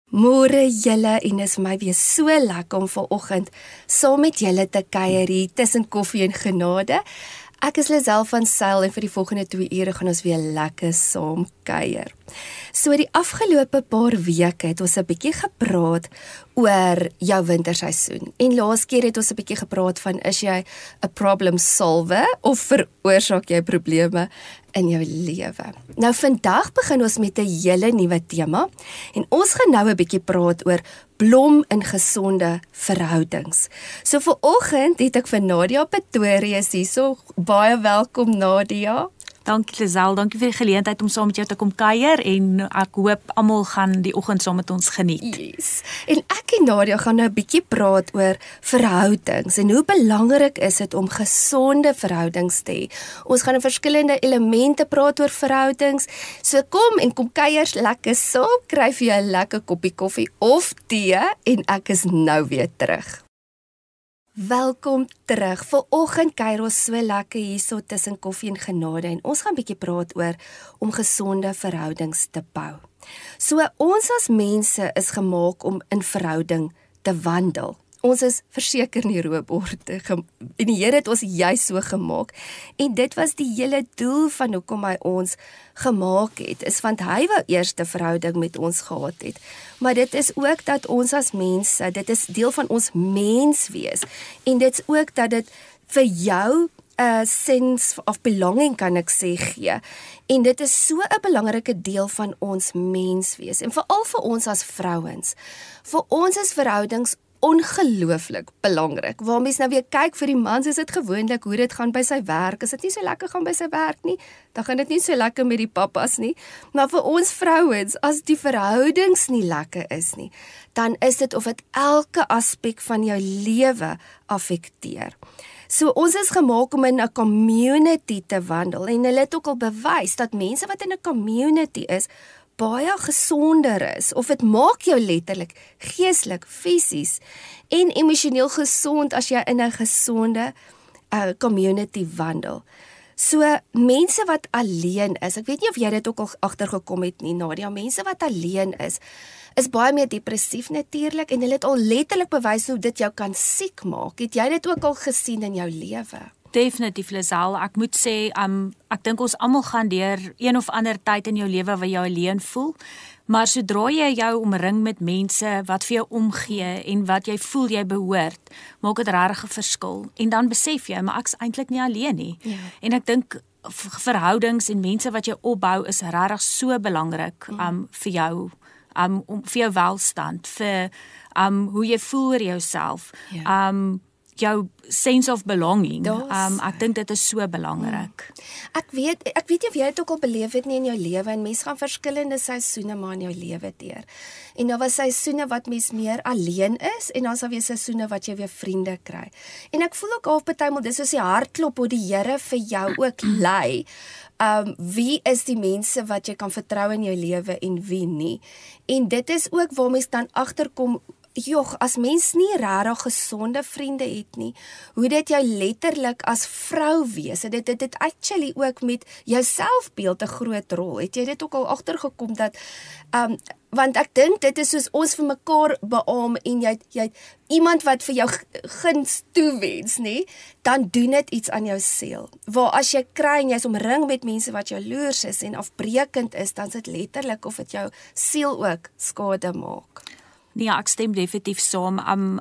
Môre julle en is my weer so lekker om vanoggend saam met julle te kuier hier tussen koffie en genade. Ek is Lisel van Sail en vir die volgende 2 ure gaan ons weer lekker saam kuier. So die afgelope paar weke het ons 'n bietjie gepraat oor jou winterseisoen. En laas keer het ons 'n bietjie gepraat van is jy 'n problem solver of veroorsaak jy probleme in jou lewe. Nou vandag begin ons met 'n hele nuwe tema en ons gaan nou 'n bietjie praat oor blom in gesonde verhoudings. So vanoggend het ek vir Nadia Pretorius hierso. Baie welkom Nadia. Dankie Lisel, dankie vir die geleentheid om saam met jou te kom kuier en ek hoop almal gaan die oggend saam met ons geniet. Yes. En ek en Nadia gaan nou 'n bietjie praat oor verhoudings en hoe belangrik is dit om gesonde verhoudings te hê. Ons gaan 'n verskillende elemente praat oor verhoudings. So kom kuier lekker saam, kry vir jou 'n lekker koppie koffie of tee en ek is nou weer terug. Welkom terug. Vanoggend kuier ons so lekker hierso tussen koffie en genade en ons gaan 'n bietjie praat oor om gesonde verhoudings te bou. So ons as mense is gemaak om in verhouding te wandel. Ons is verseker nie robotte en die Here het ons juis so gemaak. En dit was die hele doel van hoekom hy ons gemaak het, is want hy wou eers 'n verhouding met ons gehad het. Maar dit is ook dat ons as mense, dit is deel van ons menswees. En dit is ook dat dit vir jou 'n sense of belonging kan ek sê gee. En dit is so 'n belangrike deel van ons menswees. En veral vir ons as vrouens. Vir ons is verhoudings ongelooflik belangrik. Waar mens nou weer kyk vir die mans, is dit gewoonlik hoe dit gaan by sy werk. As dit nie so lekker gaan by sy werk nie, dan gaan dit nie so lekker met die pappas nie. Maar vir ons vrouens, as die verhoudings nie lekker is nie, dan is dit of dit elke aspek van jou lewe affekteer. So ons is gemaak om in 'n community te wandel en hulle het ook al bewys dat mense wat in 'n community is, baie gesonder is, of dit maak jou letterlik, geestelik, fisies en emosioneel gesond as jy in 'n gesonde community wandel. So mense wat alleen is, ek weet nie of jy dit ook al agtergekom het nie, Nadia, mense wat alleen is baie meer depressief natuurlik en hulle het al letterlik bewys hoe dit jou kan siek maak. Het jy dit ook al gesien in jou lewe? Definitief Lisel, ek moet sê, ek dink ons almal gaan deur een of ander tyd in jou lewe waar jy alleen voel, maar sodra jy jou omring met mense wat vir jou omgee en wat jy voel jy behoort, maak dit regtig 'n verskil. En dan besef jy, maar ek's eintlik nie alleen nie. Ja. En ek dink verhoudings en mense wat jy opbou is regtig so belangrik vir jou, vir jou welstand, vir hoe jy voel oor jouself. Ja. Jou sense of belonging. Ek dink dit is so belangrik. Ek weet nie of jy dit ook al beleef het nie in jou lewe, en mense gaan verskillende seisoene maar in jou lewe deur. En daar was seisoene wat mens meer alleen is, en dan sal weer seisoene wat jy weer vriende kry. En ek voel ook half partymal, dis soos die hartklop hoe die Here vir jou ook lei. Wie is die mense wat jy kan vertrou in jou lewe en wie nie? En dit is ook waar mens dan agterkom, as mens nie regtig gesonde vriende het nie, hoe dit jou letterlik as vrou wees, en dit het actually ook met jou selfbeeld 'n groot rol. Het jy dit ook al agtergekom dat, want ek dink dit is soos ons vir mekaar beamoen en jy het iemand wat vir jou guns toewens, nie, dan doen dit iets aan jou siel. Waar as jy kry en jy is omring met mense wat jaloers is en afbreekend is, dan is dit letterlik of dit jou siel ook skade maak. Nee, ek stem definitief saam.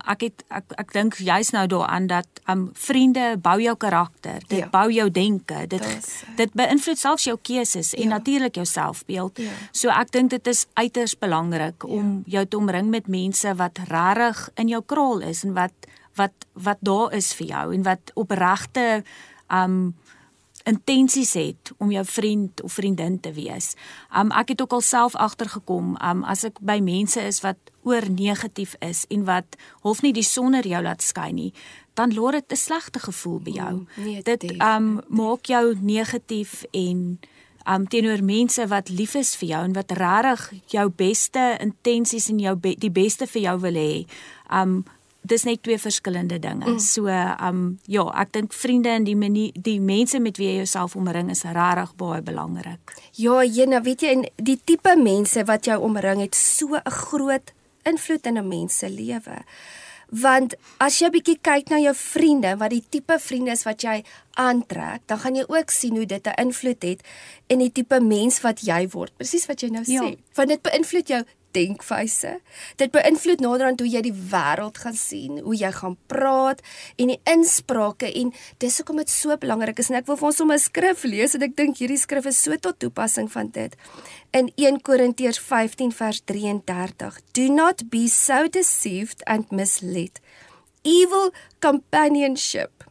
Ek dink juist nou daaraan dat vriende bou jou karakter, dit bou jou denke, dit beïnvloed selfs jou keuses en natuurlik jou selfbeeld. Ja. So ek dink dit is uiters belangrik om jou te omring met mense wat regtig in jou kraal is en wat daar is vir jou en wat opregte intensies het om jou vriend of vriendin te wees. Ek het ook al self agtergekom, as ek by mense is wat oor negatief is en wat half nie die son oor jou laat skyn nie, dan laat dit 'n slegte gevoel by jou. Dit maak jou negatief en teenoor mense wat lief is vir jou en wat regtig jou beste intensies en die beste vir jou wil hê. Dis net twee verskillende dinge. So, ek dink vriende en die mense met wie jy jouself omring is regtig baie belangrik. Ja, weet jy, en die tipe mense wat jou omring het so 'n groot invloed in 'n mens se lewe. Want as jy bietjie kyk na jou vriende, wat die tipe vriende is wat jy aantrek, dan gaan jy ook sien hoe dit 'n invloed het in die tipe mens wat jy word. Presies wat jy nou sê. Want dit beïnvloed jou denkwyse. Dit beïnvloed naderhand hoe jy die wêreld gaan sien, hoe jy gaan praat en die insprake en dis hoekom dit so belangrik is en ek wil vir ons sommer 'n skrif lees en ek dink hierdie skrif is so tot toepassing van dit. In 1 Korintiërs 15 vers 33. Do not be so deceived and misled. Evil companionship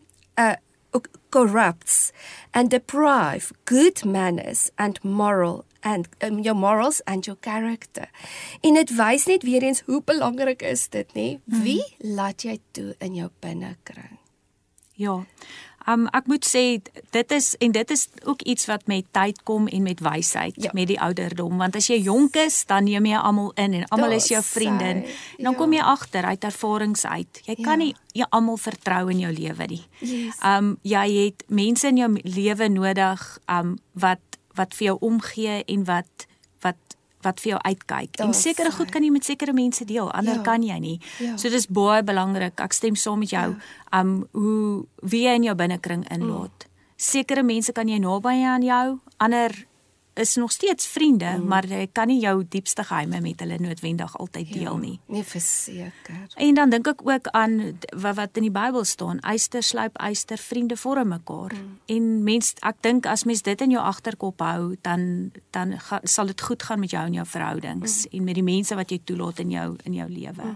corrupts and deprive good manners and your morals and your character. En dit wys net weer eens hoe belangrik is dit, nê? Wie laat jy toe in jou binnekring? Ja. Ek moet sê dit is ook iets wat met tyd kom en met wysheid, met die ouderdom, want as jy jonk is, dan neem jy almal in en almal is jou vriendin. En dan kom jy agter uit ervarings uit. Jy kan nie almal vertrou in jou lewe nie. Jy het mense in jou lewe nodig wat vir jou omgee en wat vir jou uitkyk. En sekere goed kan jy met sekere mense deel, ander kan jy nie. So dis baie belangrik. Ek stem saam met jou wie jy in jou binnekring inlaat. Sekere mense kan jy naby aan jou, ander is nog steeds vriende, maar jy kan nie jou diepste geheime met hulle noodwendig altyd deel nie. Nee, verseker. En dan dink ek ook aan wat in die Bybel staan, yster sluip yster, vriende vorm mekaar. En ek dink as mens dit in jou agterkop hou, dan sal dit goed gaan met jou en jou verhoudings en met die mense wat jy toelaat in jou lewe.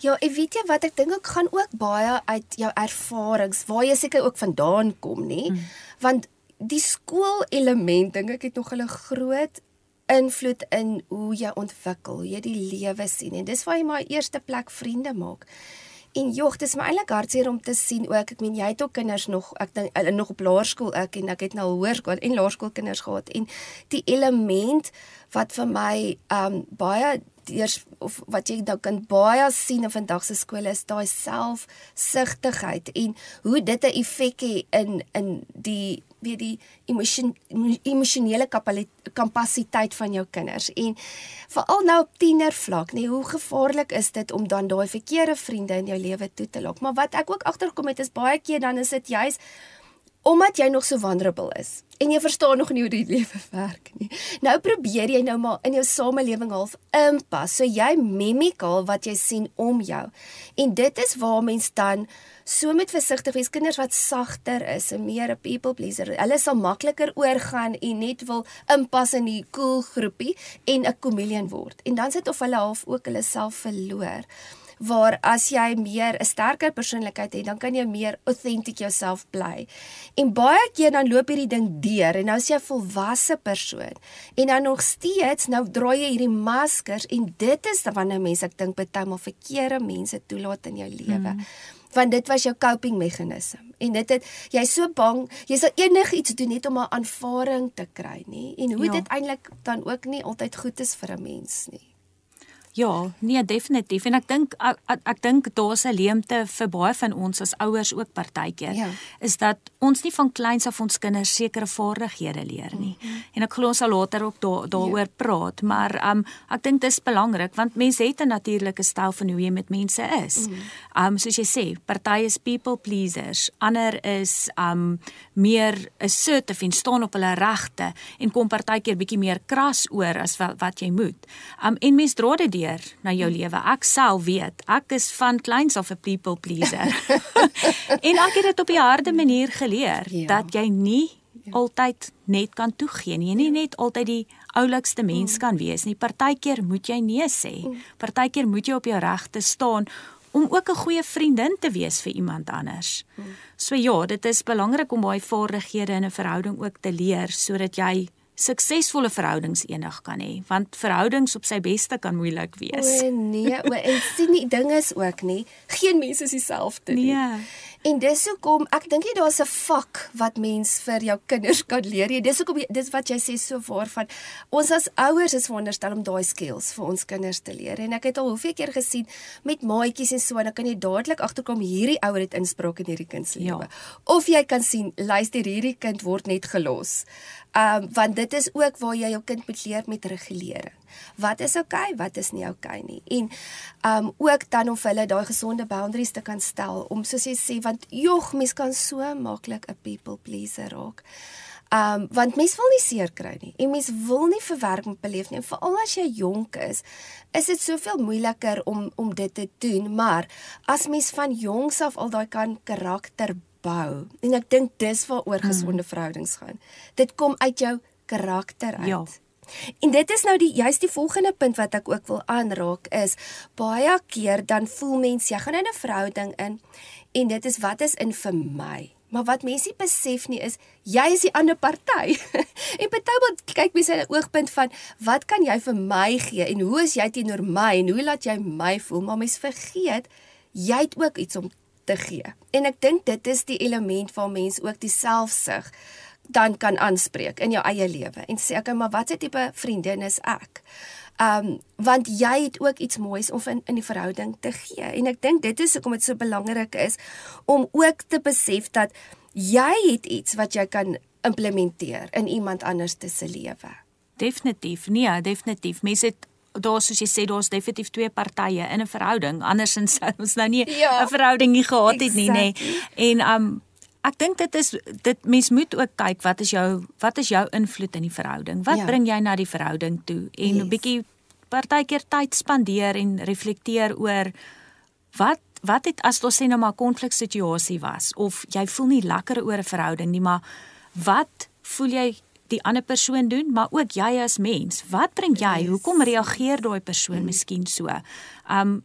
Ja, en weet jy wat, ek dink ook gaan ook baie uit jou ervarings, waar jy seker ook vandaan kom, nie? Want die skoolelement, dink ek, het nog 'n groot invloed in hoe jy ontwikkel, hoe jy die lewe sien, en dis waar jy maar eerste plek vriende maak. En joh, dis my eintlik hartseer om te sien ook, ek meen, jy het ook kinders nog, ek dink, nog op laerskool en ek het nou hoërskool en laerskoolkinders gehad, en die element wat vir my baie of wat jy nou kan baie sien in vandag se skole is daai selfsugtigheid en hoe dit 'n effek het in die emosionele kapasiteit van jou kinders en veral nou op tienervlak, nee, hoe gevaarlik is dit om dan daai verkeerde vriende in jou lewe toe te lok. Maar wat ek ook agterkom het is baie keer dan is dit juis omdat jy nog so vulnerable is en jy verstaan nog nie hoe die lewe werk nie. Nou probeer jy nou maar in jou samelewing half inpas, so jy mimiek al wat jy sien om jou. En dit is waar mens dan so met versigtig wees, kinders wat sagter is en meer 'n people pleaser, hulle sal makliker oorgaan en net wil inpas in die cool groepie en 'n chameleon word. En dan sit of hulle half ook hulle self verloor. Waar as jy meer 'n sterker persoonlikheid het, dan kan jy meer authentic jouself bly. En baie keer dan loop hierdie ding deur en nou is jy 'n volwasse persoon. En dan nog steeds, nou draai jy hierdie maskers en dit is wanneer mense, ek dink, baie maal verkeerde mense toelaat in jou lewe. Want dit was jou coping mechanism. En jy is so bang, jy sal enigiets doen net om 'n aanvaring te kry, nie? En hoe dit eintlik dan ook nie altyd goed is vir 'n mens nie. Ja, nee, definitief. En ek dink daar's 'n leemte vir baie van ons as ouers ook partykeer, is dat ons nie van kleins af ons kinders sekere vaardighede leer nie. En ek glo ons sal later ook daaroor praat, maar ek dink dit is belangrik want mense het 'n natuurlike styl van hoe jy met mense is. Soos jy sê, party is people pleasers, ander is meer assertive en staan op hulle regte en kom partykeer bietjie meer kras oor as wat jy moet. En mens dra dit na jou lewe. Ek self weet, ek is van kleins af 'n people pleaser. En ek het dit op die harde manier geleer, dat jy nie altyd net kan toegee nie, nie net altyd die oulikste mens kan wees nie. Partykeer moet jy nee sê. Partykeer moet jy op jou regte staan, om ook 'n goeie vriendin te wees vir iemand anders. So ja, dit is belangrik om baie vaardighede in 'n verhouding ook te leer, sodat jy suksesvolle verhoudings enig kan hê, want verhoudings op sy beste kan moeilik wees. En sien die ding is ook nie, geen mens is dieselfde nie. En dis hoekom, ek dink nie daar's 'n vak wat mens vir jou kinders kan leer. Dis hoekom, dis wat jy sê so waar van, ons as ouers is veronderstel om daai skills vir ons kinders te leer. En ek het al hoeveel keer gesien, met maatjies en so, dan kan jy dadelik agterkom, hierdie ouer het inspraak in hierdie kind se lewe. Of jy kan sien, luister, hierdie kind word net gelos. Want dit is ook waar jy jou kind moet leer met regulering. Wat is okay, wat is nie okay nie. En ook dan om vir hulle daai gesonde boundaries te kan stel, om soos jy sê, want mens kan so maklik 'n people pleaser raak. Want mens wil nie seer kry nie, en mens wil nie verwerking beleef nie, en veral as jy jonk is dit soveel moeiliker om dit te doen, maar as mens van jongs af al daai kan karakter bou, en ek dink dis waaroor gesonde verhoudings gaan, dit kom uit jou karakter uit. Ja. En dit is nou juist die volgende punt wat ek ook wil aanraak is, baie keer dan voel mens, jy gaan in 'n verhouding in, en dit is wat is in vir my. Maar wat mense nie besef nie is, jy is die ander party. En partymal kyk mense in 'n oogpunt van, wat kan jy vir my gee, en hoe is jy teenoor my, en hoe laat jy my voel, maar mens vergeet, jy het ook iets om te gee. En ek dink dit is die element waar mens ook die selfsug dan kan aanspreek in jou eie lewe, en sê, okay, maar wat se tipe vriendin is ek? Want jy het ook iets moois om in die verhouding te gee. En ek dink dit is hoekom dit so belangrik is, om ook te besef dat jy het iets wat jy kan implementeer in iemand anders se lewe. Definitief, nee, definitief. Mense het, daar soos jy sê, daar's definitief twee partye in 'n verhouding, andersins sou ons nou nie 'n verhouding nie gehad het nie, nê. En ek dink mens moet ook kyk, wat is jou invloed in die verhouding? Wat bring jy na die verhouding toe? En 'n bietjie partykeer tyd spandeer en reflekteer oor wat het, as ons sê nou maar 'n konfliksituasie was, of jy voel nie lekker oor 'n verhouding nie, maar wat voel jy die ander persoon doen, maar ook jy as mens. Wat bring jy? Hoekom reageer daai persoon miskien so?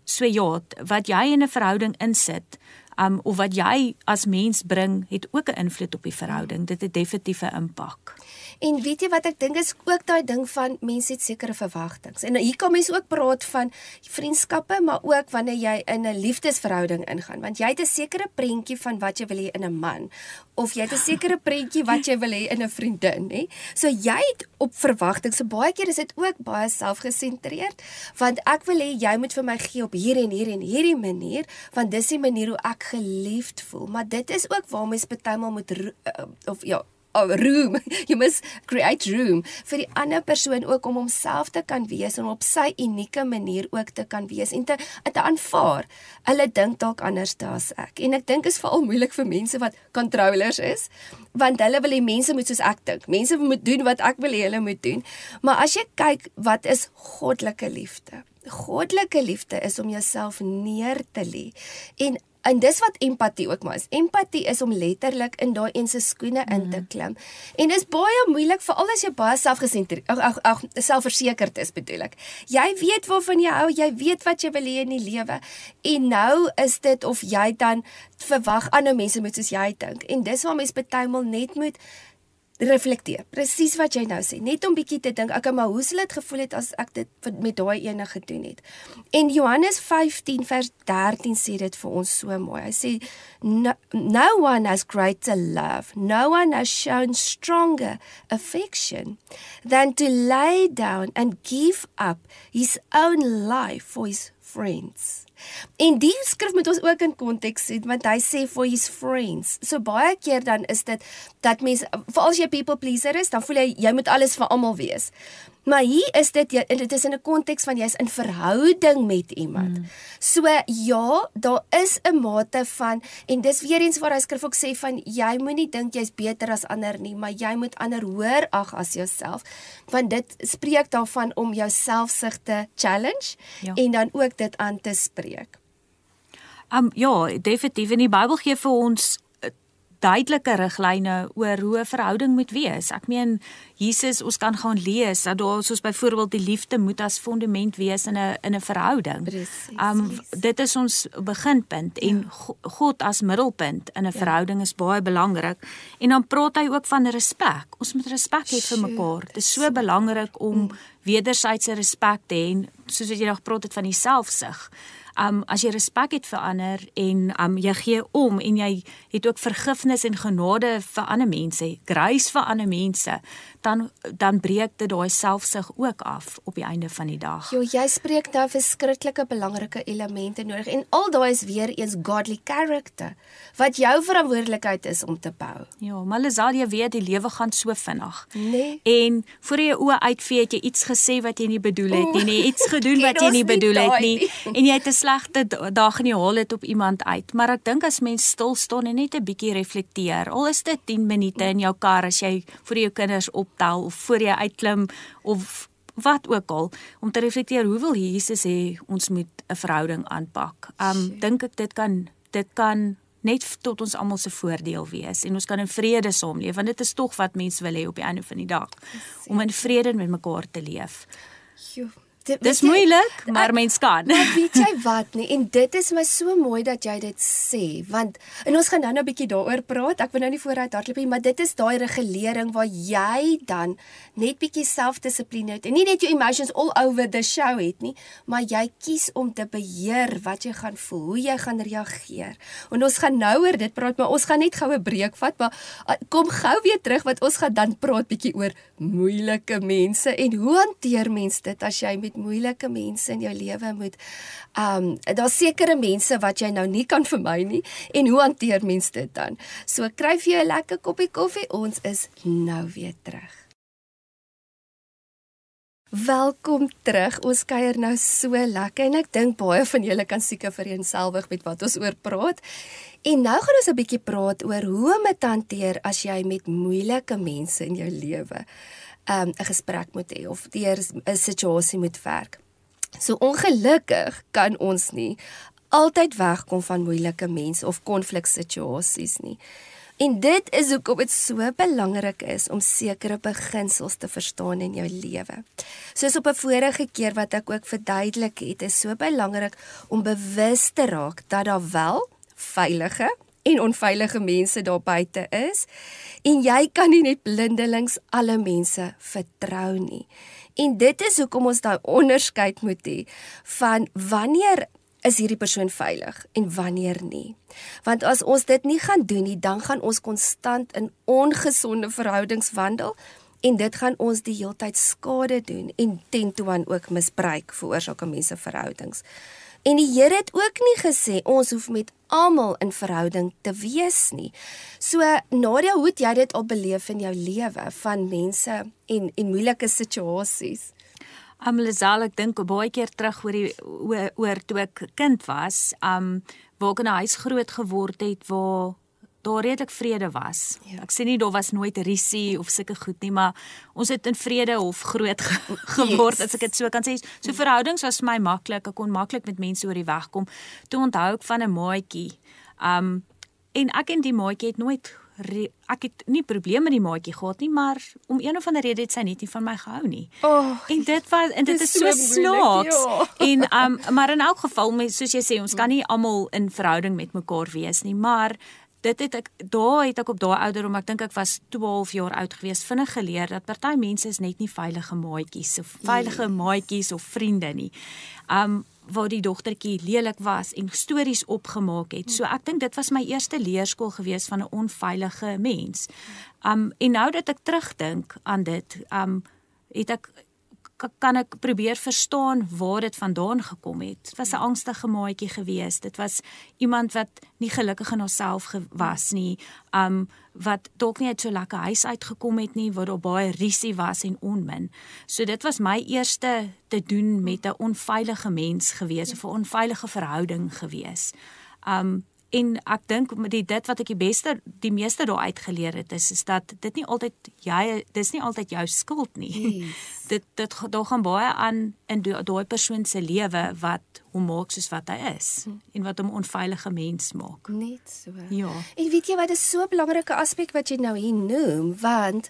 So ja, wat jy in 'n verhouding insit, of wat jy as mens bring, het ook 'n invloed op die verhouding. Dit het definitief 'n impak. En weet jy wat ek dink is ook daai ding van, mense het sekere verwagtinge. En hier kan mens ook praat van vriendskappe, maar ook wanneer jy in 'n liefdesverhouding ingaan, want jy het 'n sekere prentjie van wat jy wil hê in 'n man, of jy het 'n sekere prentjie wat jy wil hê in 'n vriendin, hè? So jy het op verwagtinge. So baie keer is dit ook baie selfgesentreerd, want ek wil hê jy moet vir my gee op hier en hier en hierdie manier, want dis die manier hoe ek geliefd voel. Maar dit is ook waar mens partymal moet room, jy moet create room vir die ander persoon ook om homself te kan wees, en op sy unieke manier ook te kan wees, en te aanvaar, hulle dink dalk anders as ek. En ek dink is veral moeilik vir mense wat controllers is, want hulle wil hê mense moet soos ek dink, mense moet doen wat ek wil hê hulle moet doen. Maar as jy kyk, wat is goddelike liefde? Goddelike liefde is om jouself neer te lê, en dis wat empatie ook maar is. Empatie is om letterlik in daai een se skoene in te klim. En dis baie moeilik, veral as jy baie selfversekerd is, bedoel ek. Jy weet waarvan jy hou, jy weet wat jy wil hê in die lewe. En nou is dit of jy dan verwag ander mense moet soos jy dink. En dis waar mens partymal net moet reflekteer, presies wat jy nou sê, net om bietjie te dink, okay, maar hoe sal dit gevoel het as ek dit met daai ene gedoen het? En Johannes 15 vers 13 sê dit vir ons so mooi. Hy sê, no one has greater love, no one has shown stronger affection than to lay down and give up his own life for his friends. En die skrif moet ons ook in konteks sien, want hy sê for his friends. So baie keer dan is dit, dat mens, veral as jy people pleaser is, dan voel jy moet alles vir almal wees. Maar hier is dit is in 'n konteks van jy is in verhouding met iemand. So ja, daar is 'n mate van, en dis weer eens waar hy skrif ook sê van, jy moenie dink jy's beter as ander nie, maar jy moet ander hoër ag as jouself, want dit spreek daarvan om jou selfsug te challenge, en dan ook dit aan te spreek. Ja, definitief. En die Bybel gee vir ons duidelike riglyne oor hoe 'n verhouding moet wees. Ek meen, Jesus, ons kan gaan lees dat daar soos byvoorbeeld die liefde moet as fondament wees in 'n verhouding. Precies. Dit is ons beginpunt, en God as middelpunt in 'n verhouding is baie belangrik. En dan praat hy ook van respek. Ons moet respek hê vir mekaar. Dit is so belangrik om wederwysige respek te hê, en soos wat jy nou gepraat het van die selfsug. As jy respek het vir ander en jy gee om en jy het ook vergifnis en genade vir ander mense, grace vir ander mense, dan breek dit daai selfsug ook af op die einde van die dag. Jo, jy spreek nou verskriklike belangrike elemente nodig en al daai is weer eens godly character wat jou verantwoordelikheid is om te bou. Ja, maar Lisel, jy weet die lewe gaan so vinnig. Nee. En voor jy oë uitvee het jy iets gesê wat jy nie bedoel het nie, iets gedoen wat jy nie bedoel het nie en jy het 'n slegte dag in die haal het op iemand uit. Maar ek dink as mens stil staan en net 'n bietjie reflekteer, al is dit 10 minute in jou kar as jy vir jou kinders optel of voor jy uitklim of wat ook al, om te reflekteer hoe wil Jesus hê ons moet 'n verhouding aanpak. Dink ek dit kan net tot ons almal se voordeel wees en ons kan in vrede saamleef want dit is tog wat mense wil hê op die einde van die dag, om in vrede met mekaar te leef. Dis moeilik, maar mens kan. Maar weet jy wat nie, en dit is my so mooi dat jy dit sê, want, en ons gaan nou 'n bietjie daaroor praat, ek wil nou nie vooruit hardloop nie, maar dit is daai regulering waar jy dan net bietjie selfdissipline het, en nie net jou emotions all over the show het nie, maar jy kies om te beheer wat jy gaan voel, hoe jy gaan reageer. En ons gaan nou oor dit praat, maar ons gaan net gou 'n breek vat, maar kom gou weer terug, want ons gaan dan praat bietjie oor moeilike mense, en hoe hanteer mens dit as jy met moeilike mense in jou lewe moet, daar's sekere mense wat jy nou nie kan vermy nie, en hoe hanteer mens dit dan? So kry vir jou 'n lekker koppie koffie, ons is nou weer terug. Welkom terug, ons kuier nou so lekker, en ek dink baie van julle kan seker vereenselwig met wat ons oor praat, en nou gaan ons 'n bietjie praat oor hoe om dit te hanteer as jy met moeilike mense in jou lewe 'n gesprek moet hê, of deur 'n situasie moet werk. So ongelukkig kan ons nie altyd wegkom van moeilike mense of konfliksituasies nie. En dit is hoekom dit so belangrik is om sekere beginsels te verstaan in jou lewe. Soos op 'n vorige keer wat ek ook verduidelik het, is so belangrik om bewus te raak dat daar wel veilige en onveilige mense daar buite is, en jy kan nie net blindelings alle mense vertrou nie. En dit is hoekom ons daai onderskeid moet hê van wanneer is hierdie persoon veilig en wanneer nie. Want as ons dit nie gaan doen nie, dan gaan ons konstant in ongesonde verhoudings wandel, en dit gaan ons die heeltyd skade doen, en tentoon ook misbruik veroorsaak aan mense verhoudings. En die Here het ook nie gesê, ons hoef met almal in verhouding te wees nie. So, Nadia, hoe het jy dit al beleef in jou lewe, van mense en moeilike situasies? Lisel, ek dink baie keer terug oor toe ek kind was, waar ek in 'n huis groot geword het, waar daar redelik vrede was. Ja. Ek sê nie daar was nooit risie of sulke goed nie, maar ons het in vrede of groot geword, as ek dit so kan sê. So verhoudings was vir my maklik, ek kon maklik met mense oor die weg kom. Toe onthou ek van 'n maatjie, en ek en die maatjie het nooit, ek het nie probleme met die maatjie gehad nie, maar om een of ander rede het sy net nie van my gehou nie. En dit is so snaaks. Ja. Maar in elk geval, soos jy sê, ons kan nie almal in verhouding met mekaar wees nie, maar daar het ek op daai ouderdom, ek dink ek was 12 jaar oud gewees, vinnig geleer dat party mense is net nie veilige maatjies of vriende nie. Waar die dogtertjie lelik was en stories opgemaak het. So ek dink dit was my eerste leerskool gewees van 'n onveilige mens. En nou dat ek terugdink aan dit, kan ek probeer verstaan waar dit vandaan gekom het. Dit was 'n angstige maatjie gewees. Dit was iemand wat nie gelukkig in haarself was nie, wat dalk nie uit so lekker huis uitgekom het nie, waar daar baie risie was en onmin. So dit was my eerste te doen met 'n onveilige mens gewees, of 'n onveilige verhouding gewees. En ek dink dit wat ek die meeste daar uitgeleer het, is dat dit nie altyd dis nie altyd jou skuld nie. Yes. Daar gaan baie aan in daai persoon se lewe wat hom maak soos wat hy is, en wat hom 'n onveilige mens maak. Net so. Ja. En weet jy wat, is so 'n belangrike aspek wat jy nou hier noem, want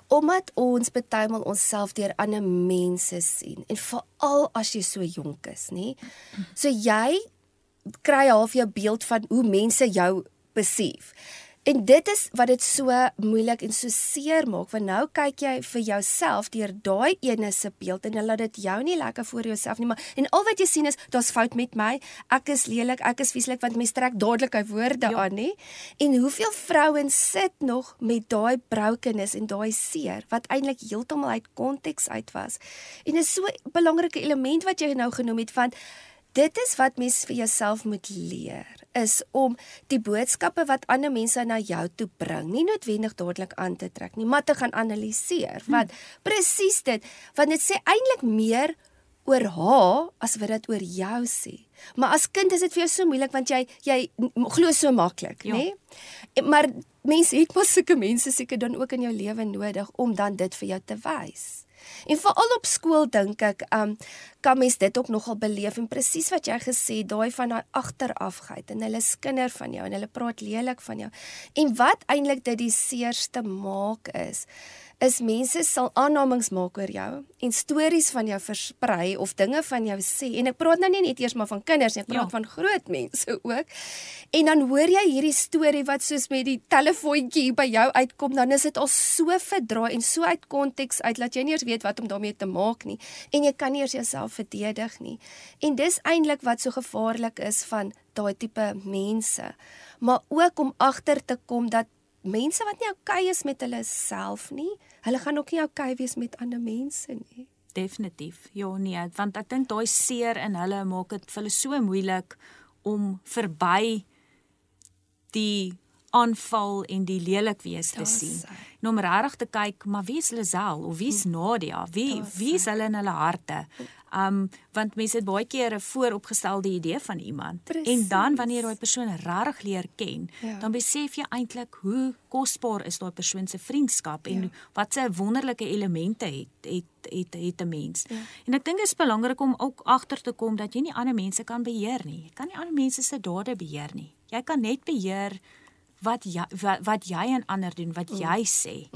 omdat ons partymal onsself deur ander mense sien, en veral as jy so jonk is, nie? So jy kry half jou beeld van hoe mense jou besief. En dit is wat dit so moeilik en so seer maak, want nou kyk jy vir jouself deur daai ene se beeld en laat dit jou nie lekker voor jouself nie, maar en al wat jy sien is, daar's fout met my, ek is lelik, ek is vieslik, want mens trek dadelik hy woorde aan, nie? En hoeveel vrouens sit nog met daai brokenness en daai seer, wat eintlik heeltemal uit konteks uit was. En dis so 'n belangrike element wat jy nou genoem het, want dit is wat mens vir jouself moet leer, is om die boodskappe wat ander mense na jou toe bring, nie noodwendig dadelik aan te trek nie, maar te gaan analiseer, want presies dit, want dit sê eintlik meer oor haar, as wat dit oor jou sê. Maar as kind is dit vir jou so moeilik, want jy glo so maklik, né? Maar mense het maar sulke mense seker dan ook in jou lewe nodig, om dan dit vir jou te wys. En veral op skool dink ek, kan mens dit ook nogal beleef, en presies wat jy gesê, daai van daai agterafheid, en hulle skinder van jou, en hulle praat lelik van jou. En wat eintlik dit die seerste maak is mense sal aannames maak oor jou, en stories van jou versprei, of dinge van jou sê, en ek praat nou nie net eers maar van kinders, ek praat van groot mense ook, en dan hoor jy hierdie storie wat soos met die telefoontjie by jou uitkom, dan is dit al so verdraai, en so uit konteks uit, dat jy nie eers weet wat om daarmee te maak nie, en jy kan nie eers jouself verdedig nie, en dis eintlik wat so gevaarlik is van daai tipe mense, maar ook om agter te kom dat mense wat nie okay is met hulle self nie, hulle gaan ook nie okay wees met ander mense nie. Definitief, ja nee, want ek dink daai seer in hulle maak dit vir hulle so moeilik om verby die aanval en die lelik wees te sien. En om regtig te kyk, maar wie is Lisel, of wie is Nadia, wie is hulle in hulle harte? Want mense het baie keer 'n vooropgestelde idee van iemand. Precies. En dan wanneer daai persoon regtig leer ken, dan besef jy eintlik hoe kosbaar is daai persoon se vriendskap en wat se wonderlike elemente het 'n mens. En ek dink dit is belangrik om ook agter te kom dat jy nie ander mense kan beheer nie. Jy kan nie ander mense se dade beheer nie. Jy kan net beheer wat jy aan ander doen, wat jy sê.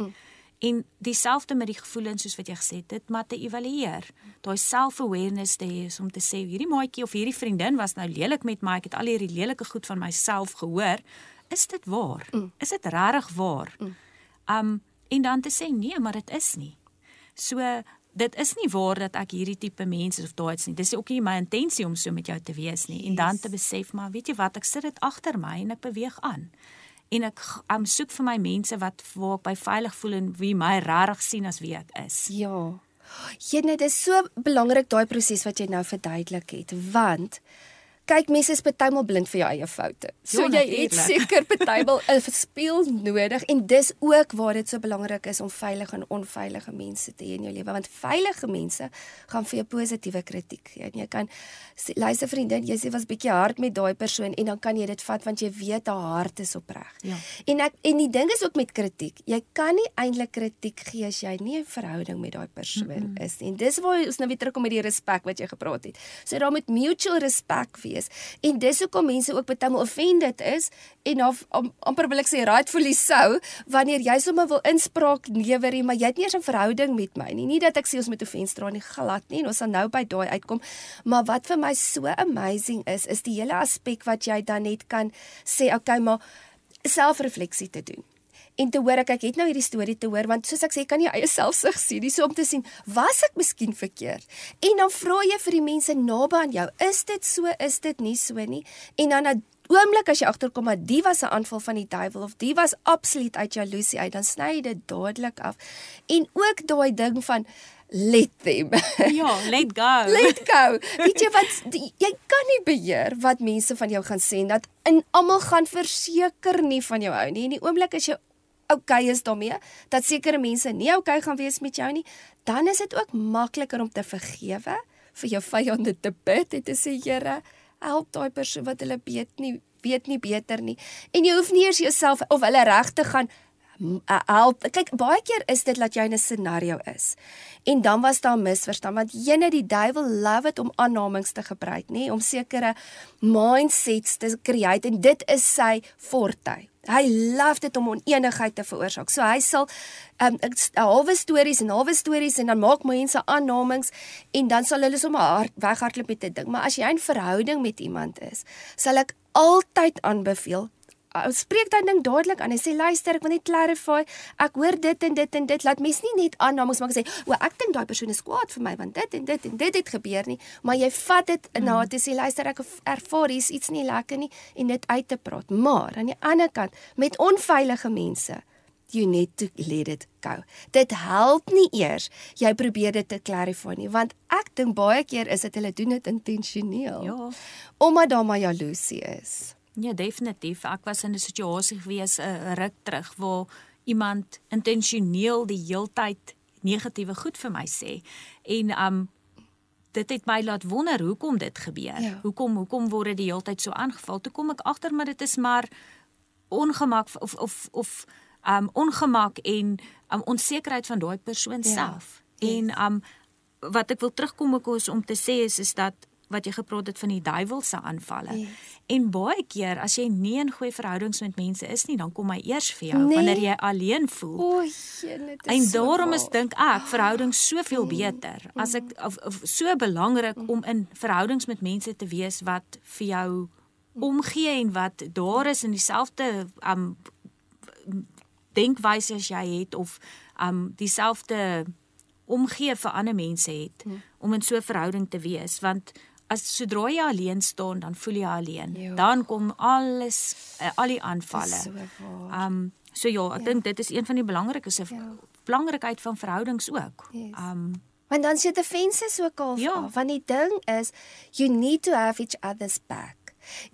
En dieselfde met die gevoelens soos wat jy gesê het, dit maar te evalueer. Daai self-awareness te hê is om te sê, hierdie maatjie of hierdie vriendin was nou lelik met my, ek het al hierdie lelike goed van myself gehoor. Is dit waar? Is dit regtig waar? En dan te sê, nee, maar dit is nie. So, dit is nie waar dat ek hierdie tipe mens is of daai is nie. Dis ook nie my intensie om so met jou te wees nie. En dan te besef, maar weet jy wat, ek sit dit agter my en ek beweeg aan. En ek soek vir my mense waar ek by veilig voel en wie my regtig sien as wie ek is. Ja. Dit is so belangrik daai proses wat jy nou verduidelik het, want kyk, mense is partymal blind vir jou eie foute. So jy het seker partymal 'n spieël nodig, en dis ook waar dit so belangrik is om veilige en onveilige mense te hê in jou lewe, want veilige mense gaan vir jou positiewe kritiek gee. En jy kan sê, luister vriendin, jy sê was bietjie hard met daai persoon, en dan kan jy dit vat want jy weet haar hart is opreg. Ja. En die ding is ook met kritiek, jy kan nie eintlik kritiek gee as jy nie 'n verhouding met daai persoon is. En dis waar ons nou weer terugkom met die respek wat jy gepraat het. So daar moet mutual respect wees. En dis hoekom mense ook partymal offended is, en amper wil ek sê rightfully so, wanneer jy sommer wil inspraak lewer, maar jy het nie eens 'n verhouding met my nie. Nie dat ek sê ons moet offense dra nie, glad nie, en ons sal nou by daai uitkom, maar wat vir my so amazing is die hele aspek wat jy dan net kan sê, okay, maar selfrefleksie te doen. En te hoor, ek het nou hierdie storie te hoor, want soos ek sê, kan jy eie selfsug sien, nie so om te sien, was ek miskien verkeerd? En dan vra jy vir die mense naby aan jou, is dit so, is dit nie so nie? En dan 'n oomblik as jy agterkom, maar die was 'n aanval van die duiwel, of die was absoluut uit jaloesie uit, dan sny jy dit dadelik af. En ook daai ding van, let them. Ja, let go. Let go. Weet jy wat, jy kan nie beheer wat mense van jou gaan sê, dat en almal gaan verseker nie van jou hou nie. En die oomblik as jy okay is daarmee, dat sekere mense nie okay gaan wees met jou nie, dan is dit ook makliker om te vergewe, vir jou vyande te bid en te sê, Here, help daai persoon wat hulle weet nie beter nie. En jy hoef nie eers jouself of hulle reg te gaan help. Kyk, baie keer is dit dat jy in 'n scenario is. En dan was daar misverstand, want die duiwel love it om aannames te gebruik, nie, om sekere mindsets te create, en dit is sy forte. Hy love dit om oneenigheid te veroorsaak. So hy sal halwe stories en dan maak mense aannames, en dan sal hulle sommer weghardloop met dit ding. Maar as jy in verhouding met iemand is, sal ek altyd aanbeveel, spreek dan ding dadelik aan. Hy sê luister, ek wil net clarify. Ek hoor dit en dit en dit. Laat mens nie net aannames maak en sê, "O, ek dink daai persoon is kwaad vir my want dit en dit en dit het gebeur nie." Maar jy vat dit na te sê, "Luister, ek ervaar hier's iets nie lekker nie," en dit uit te praat. Maar aan die ander kant, met onveilige mense, you need to let it go. Dit help nie eers jy probeer dit te clarify nie, want ek dink baie keer is dit hulle doen dit intentioneel. Ja. Omdat daar maar jaloesie is. Ja, definitief. Ek was in 'n situasie gewees 'n ruk terug waar iemand intentioneel die heeltyd negatiewe goed vir my sê. En dit het my laat wonder hoekom dit gebeur. Ja. Hoekom word dit die heeltyd so aangeval? Toe kom ek agter maar dit is maar ongemak of ongemak en onsekerheid van daai persoon self. En wat ek wil terugkom ook is om te sê is dat wat jy gepraat het van die duiwel se aanvalle. En baie keer as jy nie in goeie verhoudings met mense is nie, dan kom hy eers vir jou wanneer jy alleen voel. O, jene, dit En is so daarom waar. is dink ek verhoudings soveel beter. As ek of so belangrik om in verhoudings met mense te wees wat vir jou omgee en wat daar is in dieselfde denkwyse as jy het of dieselfde omgee vir ander mense het om in so 'n verhouding te wees, want sodra jy alleen staan, dan voel jy alleen. Jo. Dan kom alles, al die aanvalle. Dis so waar. So ja, ek dink dit is een van die belangrikheid van verhoudings ook. Yes. Want dan sit defenses ook al af, want die ding is, you need to have each other's back.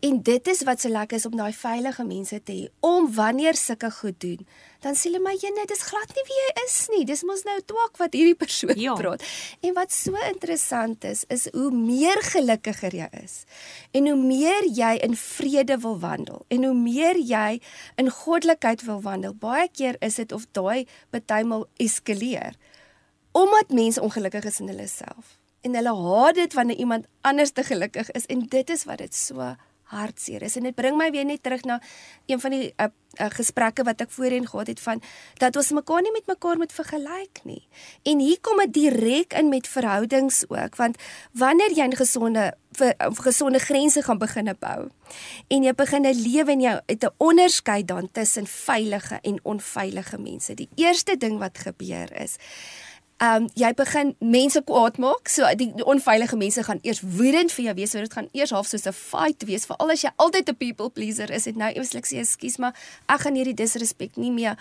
En dit is wat so lekker is om daai veilige mense te hê, om wanneer sulke goed doen, dan sê hulle my, "Jene, dis glad nie wie jy is nie, dis mos nou twak wat hierdie persoon praat." En wat so interessant is hoe meer gelukkiger jy is, en hoe meer jy in vrede wil wandel, en hoe meer jy in goddelikheid wil wandel, baie keer is dit of daai partymal eskaleer, omdat mense ongelukkig is in hulle self. En hulle haat dit wanneer iemand anders te gelukkig is, en dit is wat dit so hartseer is. En dit bring my weer net terug na een van die gesprekke wat ek voorheen gehad het van, dat ons mekaar nie met mekaar moet vergelyk nie. En hier kom dit direk in met verhoudings ook, want wanneer jy 'n gesonde grense gaan begin bou, en jy begin lewe en jy het 'n onderskeid dan tussen veilige en onveilige mense. Die eerste ding wat gebeur is, jy begin mense kwaad maak, so die onveilige mense gaan eers woedend vir jou wees, so dit gaan eers half soos 'n fight wees, veral as jy altyd 'n people pleaser is, en nou eenslik sê, "Ekskuus, maar ek gaan hierdie disrespek nie meer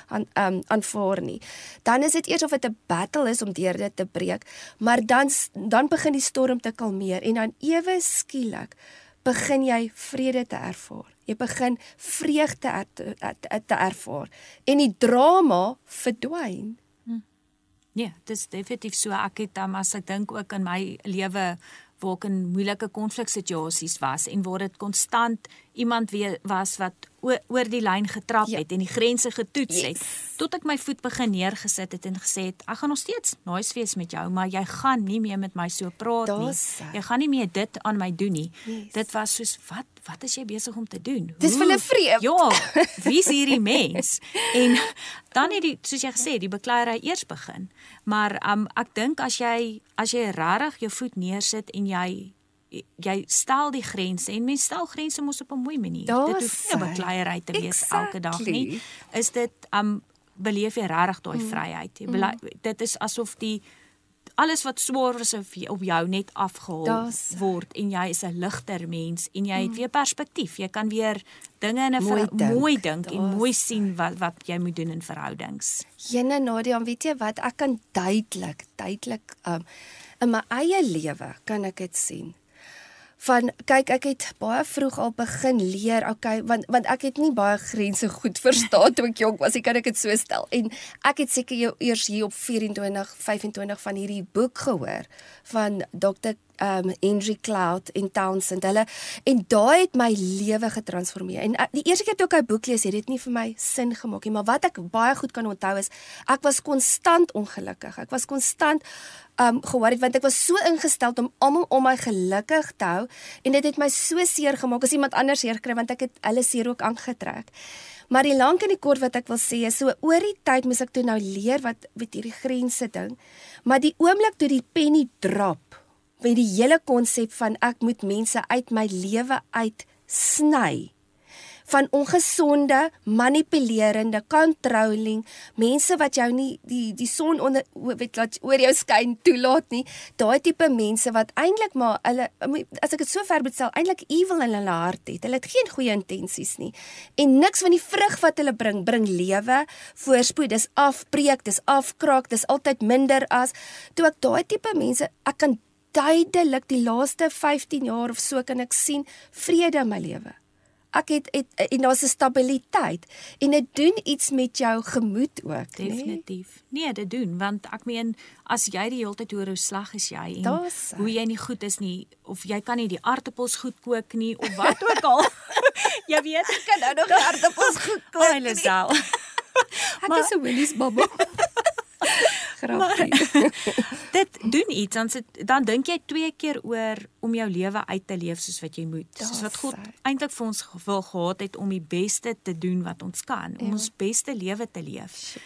aanvaar nie." Dan is dit eers of dit 'n battle is om deur dit te breek, maar dan begin die storm te kalmeer, en dan ewe skielik begin jy vrede te ervaar. Jy begin vreugde te ervaar, en die drama verdwyn. Ja, dit is definitief so. Ek het as ek dink ook in my lewe waar ek in moeilike konfliksituasies was en waar dit konstant iemand was wat oor die lyn getrap het en die grense getoets het, tot ek my voet begin neergesit het en gesê het, ek gaan nog steeds nice wees met jou, maar jy gaan nie meer met my so praat nie. Jy gaan nie meer dit aan my doen nie. Dit was soos, wat is jy besig om te doen? Dis vir 'n vreemd. Ja, wie is hierdie mens? En dan het soos jy gesê, die bekleierery eers begin. Maar ek dink as jy regtig jou voet neersit en jy stel die grense, en mens stel grense mos op 'n mooi manier. Dit hoef nie 'n bekleierery te wees elke dag nie. Is dit beleef jy regtig daai vryheid. Dit is asof alles wat swaar is op jou net afgehaal word, en jy is 'n ligter mens, en jy het weer perspektief. Jy kan weer dinge in 'n mooi dink en mooi sien wat jy moet doen in verhoudings. Jene, Nadia, weet jy wat, ek kan duidelik in my eie lewe kan ek dit sien. Kyk, ek het baie vroeg al begin leer, want ek het nie baie grense goed verstaan toe ek jonk was, kan ek dit so stel. En ek het seker eers hier op 24, 25 van hierdie boek gehoor, van Dr. Henry Cloud en Townsend, en daai het my lewe getransformeer. En die eerste keer toe ek 'n boek lees, het dit nie vir my sin gemaak nie, maar wat ek baie goed kan onthou is, ek was konstant ongelukkig. Ek was konstant geworried, want ek was so ingestel om almal om my gelukkig te hou, en dit het my so seer gemaak as iemand anders seer gekry, want ek het hulle seer ook aangetrek. Maar die lank en die kort wat ek wil sê is, so oor die tyd moes ek toe nou leer wat met hierdie grense ding, maar die oomblik toe die penny drop, met die hele konsep van ek moet mense uit my lewe uit sny, van ongesonde, manipulerende, controlling, mense wat jou nie die son onder laat oor jou skyn toelaat nie, daai tipe mense wat eintlik maar hulle, as ek dit so ver moet stel, eintlik evil in hulle hart het. Hulle het geen goeie intensies nie. En niks van die vrug wat hulle bring lewe, voorspoed, dis afbreek, dis afkraak, dis altyd minder as. Toe ek daai tipe mense, ek kan duidelik die laaste 15 jaar of so kan ek sien vrede in my lewe. Ek het en daar's 'n stabiliteit en dit doen iets met jou gemoed ook, Definitief. Nee, dit doen, want ek meen, as jy die hele tyd hoor hoe sleg is jy en hoe jy nie goed is nie, of jy kan nie die aartappels goed kook nie, of wat ook al. Jy weet, ek kan nou nog die aartappels goed kook nie. Ek is 'n Willie's babba. Dit doen iets, dan dink jy 2 keer oor om jou lewe uit te leef soos wat jy moet. Soos wat God eintlik vir ons wil gehad het om die beste te doen wat ons kan, om ons beste lewe te leef.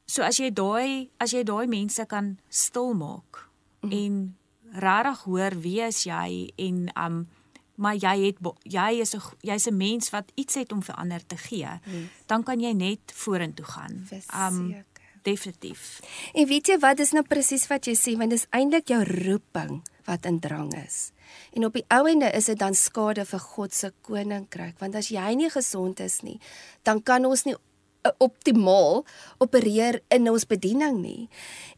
So as jy daai mense kan stil maak en regtig hoor wie is jy en maar jy's 'n mens wat iets het om vir ander te gee, dan kan jy net vorentoe gaan. Definitief. En weet jy wat, is nou presies wat jy sê, want dis eintlik jou roeping wat in drang is. En op die ou ende is dit dan skade vir God se koninkryk, want as jy nie gesond is nie, dan kan ons nie optimaal opereer in ons bediening nie.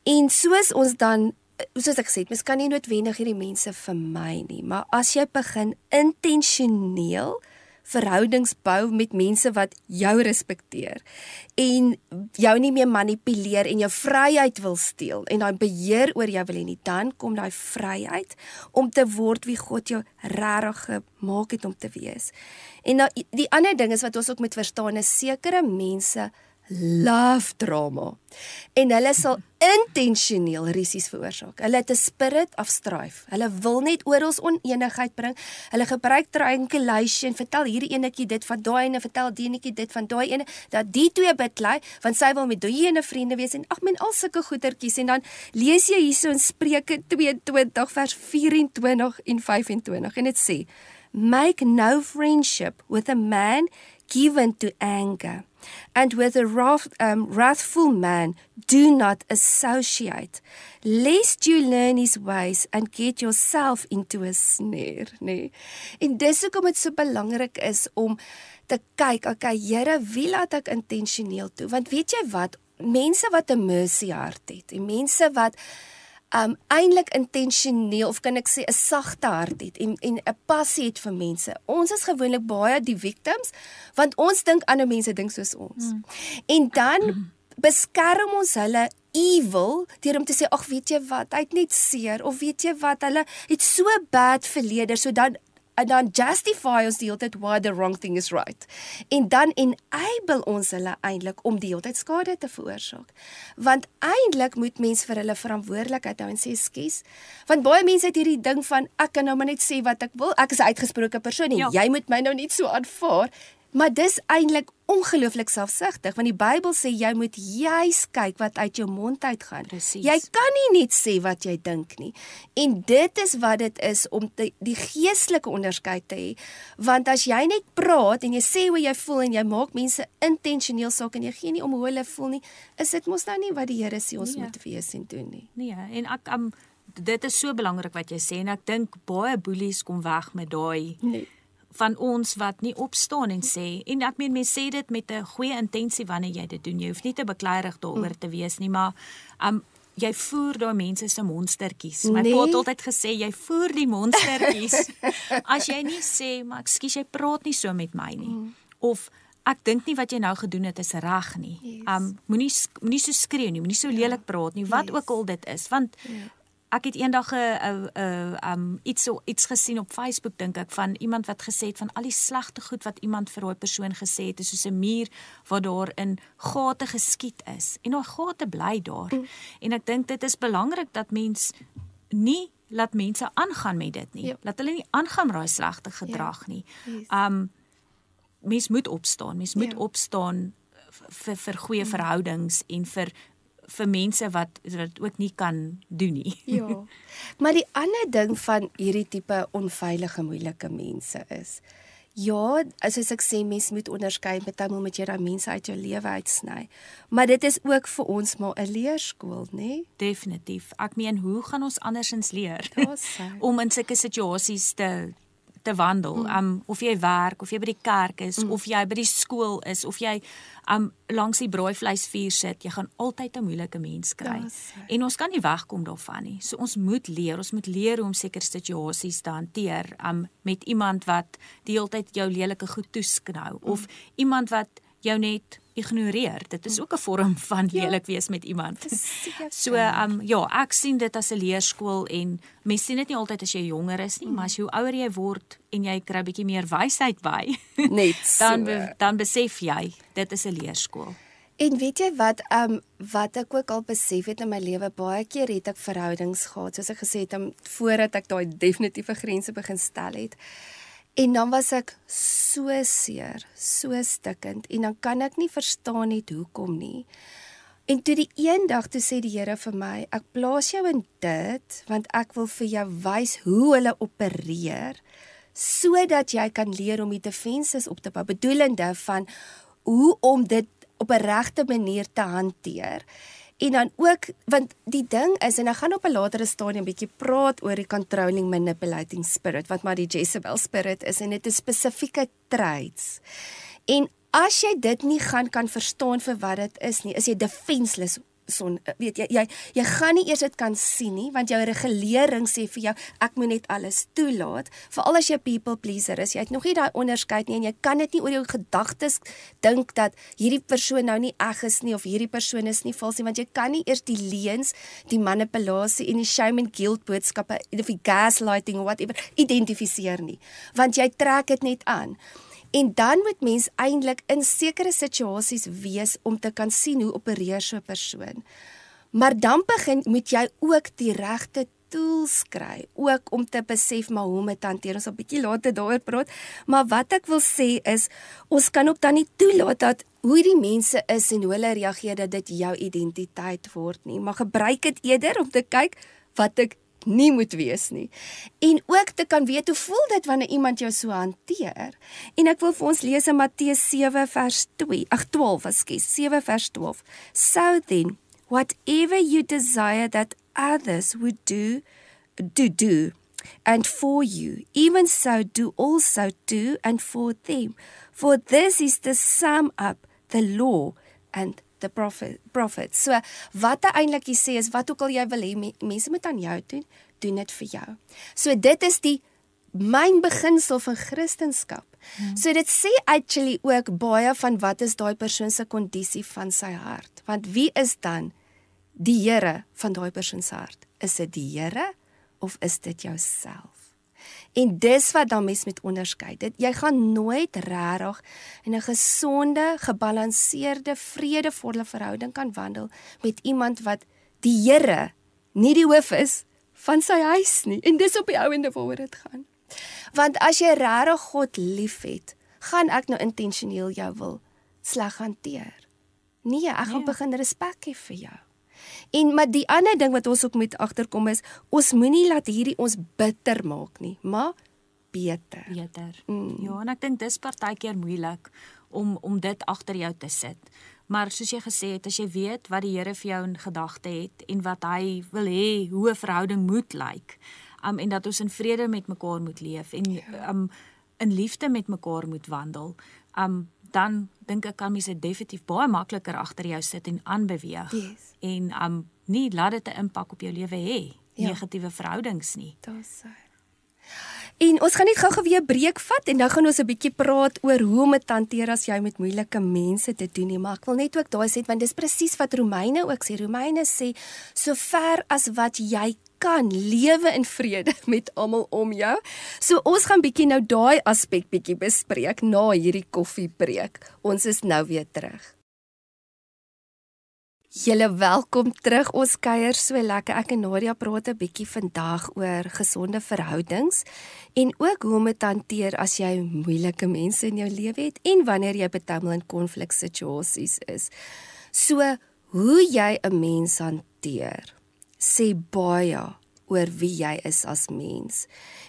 En soos ons dan, soos ek gesê het, mens kan nie noodwendig hierdie mense vermy nie, maar as jy begin intentioneel verhoudings bou met mense wat jou respekteer en jou nie meer manipuleer en jou vryheid wil steel en daai beheer oor jou wil hê nie, dan kom daai vryheid om te word wie God jou regtig gemaak het om te wees. En nou, die ander ding is wat ons ook moet verstaan is sekere mense love drama en hulle sal intentioneel risies veroorsaak. Hulle het 'n spirit of strife. Hulle wil net oral oneenigheid bring. Hulle gebruik triangulation, vertel hierdie enetjie dit van daai ene, vertel die enetjie dit van daai ene, dat die twee beklei, want sy wil met die ene vriende wees en ag men al sulke goetertjies en dan lees jy hierso in Spreuke 22 vers 24 en 25 en dit sê: Make no friendship with a man given to anger, and with a wrathful man do not associate, lest you learn his ways and get yourself into a snare. Nee. En dis hoekom dit so belangrik is om te kyk, okay, Here, wie laat ek intentioneel toe? Want weet jy wat, mense wat 'n mercy hart het, en mense wat eintlik intentioneel, of kan ek sê 'n sagte hart het en 'n passie het vir mense. Ons is gewoonlik baie die victims, want ons dink ander mense dink soos ons. En dan beskerm ons hulle evil deur om te sê, ag weet jy wat, hy het net seer, of weet jy wat, hulle het so bad verlede, so dan justify ons die hele tyd why the wrong thing is right. En dan enable ons hulle eintlik om die hele tyd skade te veroorsaak. Want eintlik moet mens vir hulle verantwoordelikheid hou en sê ekskuus. Want baie mense het hierdie ding van ek kan nou maar net sê wat ek wil. Ek is 'n uitgesproke persoon en jy moet my nou net so aanvaar. Maar dis eintlik ongelooflik selfsugtig, want die Bybel sê jy moet juis kyk wat uit jou mond uitgaan. Precies. Jy kan nie net sê wat jy dink nie. En dit is wat dit is om die geestelike onderskeid te hê. Want as jy net praat en jy sê hoe jy voel en jy maak mense intentioneel saak en jy gee nie om hoe hulle voel nie, is dit mos nou nie wat die Here sê ons moet wees en doen nie. Nee, en ek dit is so belangrik wat jy sê en ek dink baie boelies kom weg met daai van ons wat nie opstaan en sê, en ek meen mense sê dit met 'n goeie intensie wanneer jy dit doen, jy hoef nie te bekleierig daaroor te wees nie, maar jy voer daai mense se monstertjies. My pa het altyd gesê, jy voer die monstertjies. As jy nie sê, maar ekskuus, jy praat nie so met my nie, of ek dink nie wat jy nou gedoen het is reg nie, moenie so skree nie, moenie so lelik praat nie, wat ook al dit is, want ek het eendag iets gesien op Facebook, dink ek, van iemand wat gesê het van al die slegte goed wat iemand vir daai persoon gesê het, is soos 'n muur waar daar in gate geskiet is. En daai gate bly daar. En ek dink dit is belangrik dat mens nie laat mense aangaan met dit nie. Laat hulle nie aangaan met daai slegte gedrag nie. Mens moet opstaan. Mens moet opstaan vir goeie verhoudings en vir mense wat ook nie kan doen nie. Ja. Maar die ander ding van hierdie tipe onveilige, moeilike mense is, Ja, soos ek sê, mens moet onderskei, partymal moet jy daai mense uit jou lewe uitsny. Maar dit is ook vir ons maar 'n leerskool, né? Definitief. Ek meen, hoe gaan ons andersins leer Om in sulke situasies te wandel? Of jy werk, of jy by die kerk is, of jy by die skool is, of jy langs die braaivleisvuur sit, jy gaan altyd 'n moeilike mens kry. En ons kan nie wegkom daarvan nie. So ons moet leer hoe om sekere situasies te hanteer met iemand wat die hele tyd jou lelike goed toesknou, of iemand wat jou net ignoreer. Dit is ook 'n vorm van lelik wees met iemand. So ek sien dit as 'n leerskool, en mens sien dit nie altyd as jy jonger is nie, maar as jy hoe ouer jy word en jy kry 'n bietjie meer wysheid by, net so. dan besef jy, dit is 'n leerskool. En weet jy wat ek ook al besef het in my lewe, baie keer het ek verhoudings gehad, soos ek gesê het, voordat ek daai definitiewe grense begin stel het. En dan was ek so seer, so stikkend, en dan kan ek nie verstaan net hoekom nie. En toe die een dag, toe sê die Here vir my, ek plaas jou in dit, want ek wil vir jou wys hoe hulle opereer, sodat jy kan leer om die defenses op te bou, bedoelende van hoe om dit op 'n regte manier te hanteer. En dan ook, want die ding is, en ek gaan op 'n latere stadium bietjie praat oor die controlling manipulating spirit, wat maar die Jezebel spirit is, en dit is spesifieke traits. En as jy dit nie kan verstaan vir wat dit is nie, is jy defenseless. Weet jy gaan nie eers dit kan sien nie, want jou regulering sê vir jou, ek moet net alles toelaat, veral as jy people pleaser is, jy het nog nie daai onderskeid nie, en jy kan dit nie oor jou gedagtes dink dat hierdie persoon nou nie eg is nie, of hierdie persoon is nie vals nie, want jy kan nie eers die leuns, die manipulasie en die shame and guilt boodskappe, of die gaslighting of whatever, identifiseer nie, want jy trek dit net aan. En dan moet mens eintlik in sekere situasies wees om te kan sien hoe opereer so 'n persoon. Maar dan moet jy ook die regte tools kry, ook om te besef maar hoe om dit hanteer. Ons sal 'n bietjie later daaroor praat, maar wat ek wil sê is, ons kan ook dan nie toelaat dat hoe die mense is en hoe hulle reageer, dat dit jou identiteit word nie, maar gebruik dit eerder om te kyk wat ek nie moet wees nie. En ook te kan weet, hoe voel dit wanneer iemand jou so hanteer? En ek wil vir ons lees in Matteus 7 vers 7 vers 12. So then, whatever you desire that others would do, and for you, even so do also do and for them. For this is to sum up the law and the prophets. So, wat hy eintlik sê is, wat ook al jy wil hê, mense moet aan jou doen dit vir jou. So, dit is die myn beginsel van Christendom. So, dit sê actually ook baie van wat is daai persoon se kondisie van sy hart. Want wie is dan die Here van daai persoon se hart? Is dit die Here of is dit jouself? En dis wat dan mens met onderskei. Jy gaan nooit regtig in 'n gesonde, gebalanseerde, vredevolle verhouding kan wandel met iemand wat die Here nie die hoof is van sy huis nie. En dis op die ou ende waaroor dit gaan. Want as jy regtig God liefhet, gaan ek nou intentioneel jou wil sleg hanteer. Nee, ek gaan begin respek hê vir jou. Maar die ander ding wat ons ook moet agterkom is, ons moenie laat hierdie ons bitter maak nie, maar beter. Ja, en ek dink dis partykeer moeilik om dit agter jou te sit. Maar soos jy gesê het, as jy weet wat die Here vir jou in gedagte het en wat hy wil hê hoe 'n verhouding moet lyk, en dat ons in vrede met mekaar moet leef en in liefde met mekaar moet wandel, dan dink ek kan mense definitief baie makliker agter jou sit en aanbeweeg. Yes. En nie laat dit 'n impak op jou lewe hê, negatiewe verhoudings nie. Dis so. En ons gaan net gou-gou weer 'n breek vat en dan gaan ons 'n bietjie praat oor hoe om dit te hanteer as jy met moeilike mense te doen nie. Maar ek wil net ook daai sê, want dis presies wat Romeine ook sê. Romeine sê, so ver as wat jy kan, lewe in vrede met almal om jou. So ons gaan bietjie nou daai aspek bietjie bespreek na hierdie koffiebreek. Ons is nou weer terug. Julle welkom terug, ons kuier so lekker. Ek en Nadia praat 'n bietjie vandag oor gesonde verhoudings en ook hoe om dit hanteer as jy moeilike mense in jou lewe het en wanneer jy bytelmal in konfliksituasies is. So, hoe jy 'n mens hanteer, sê baie oor wie jy is as mens.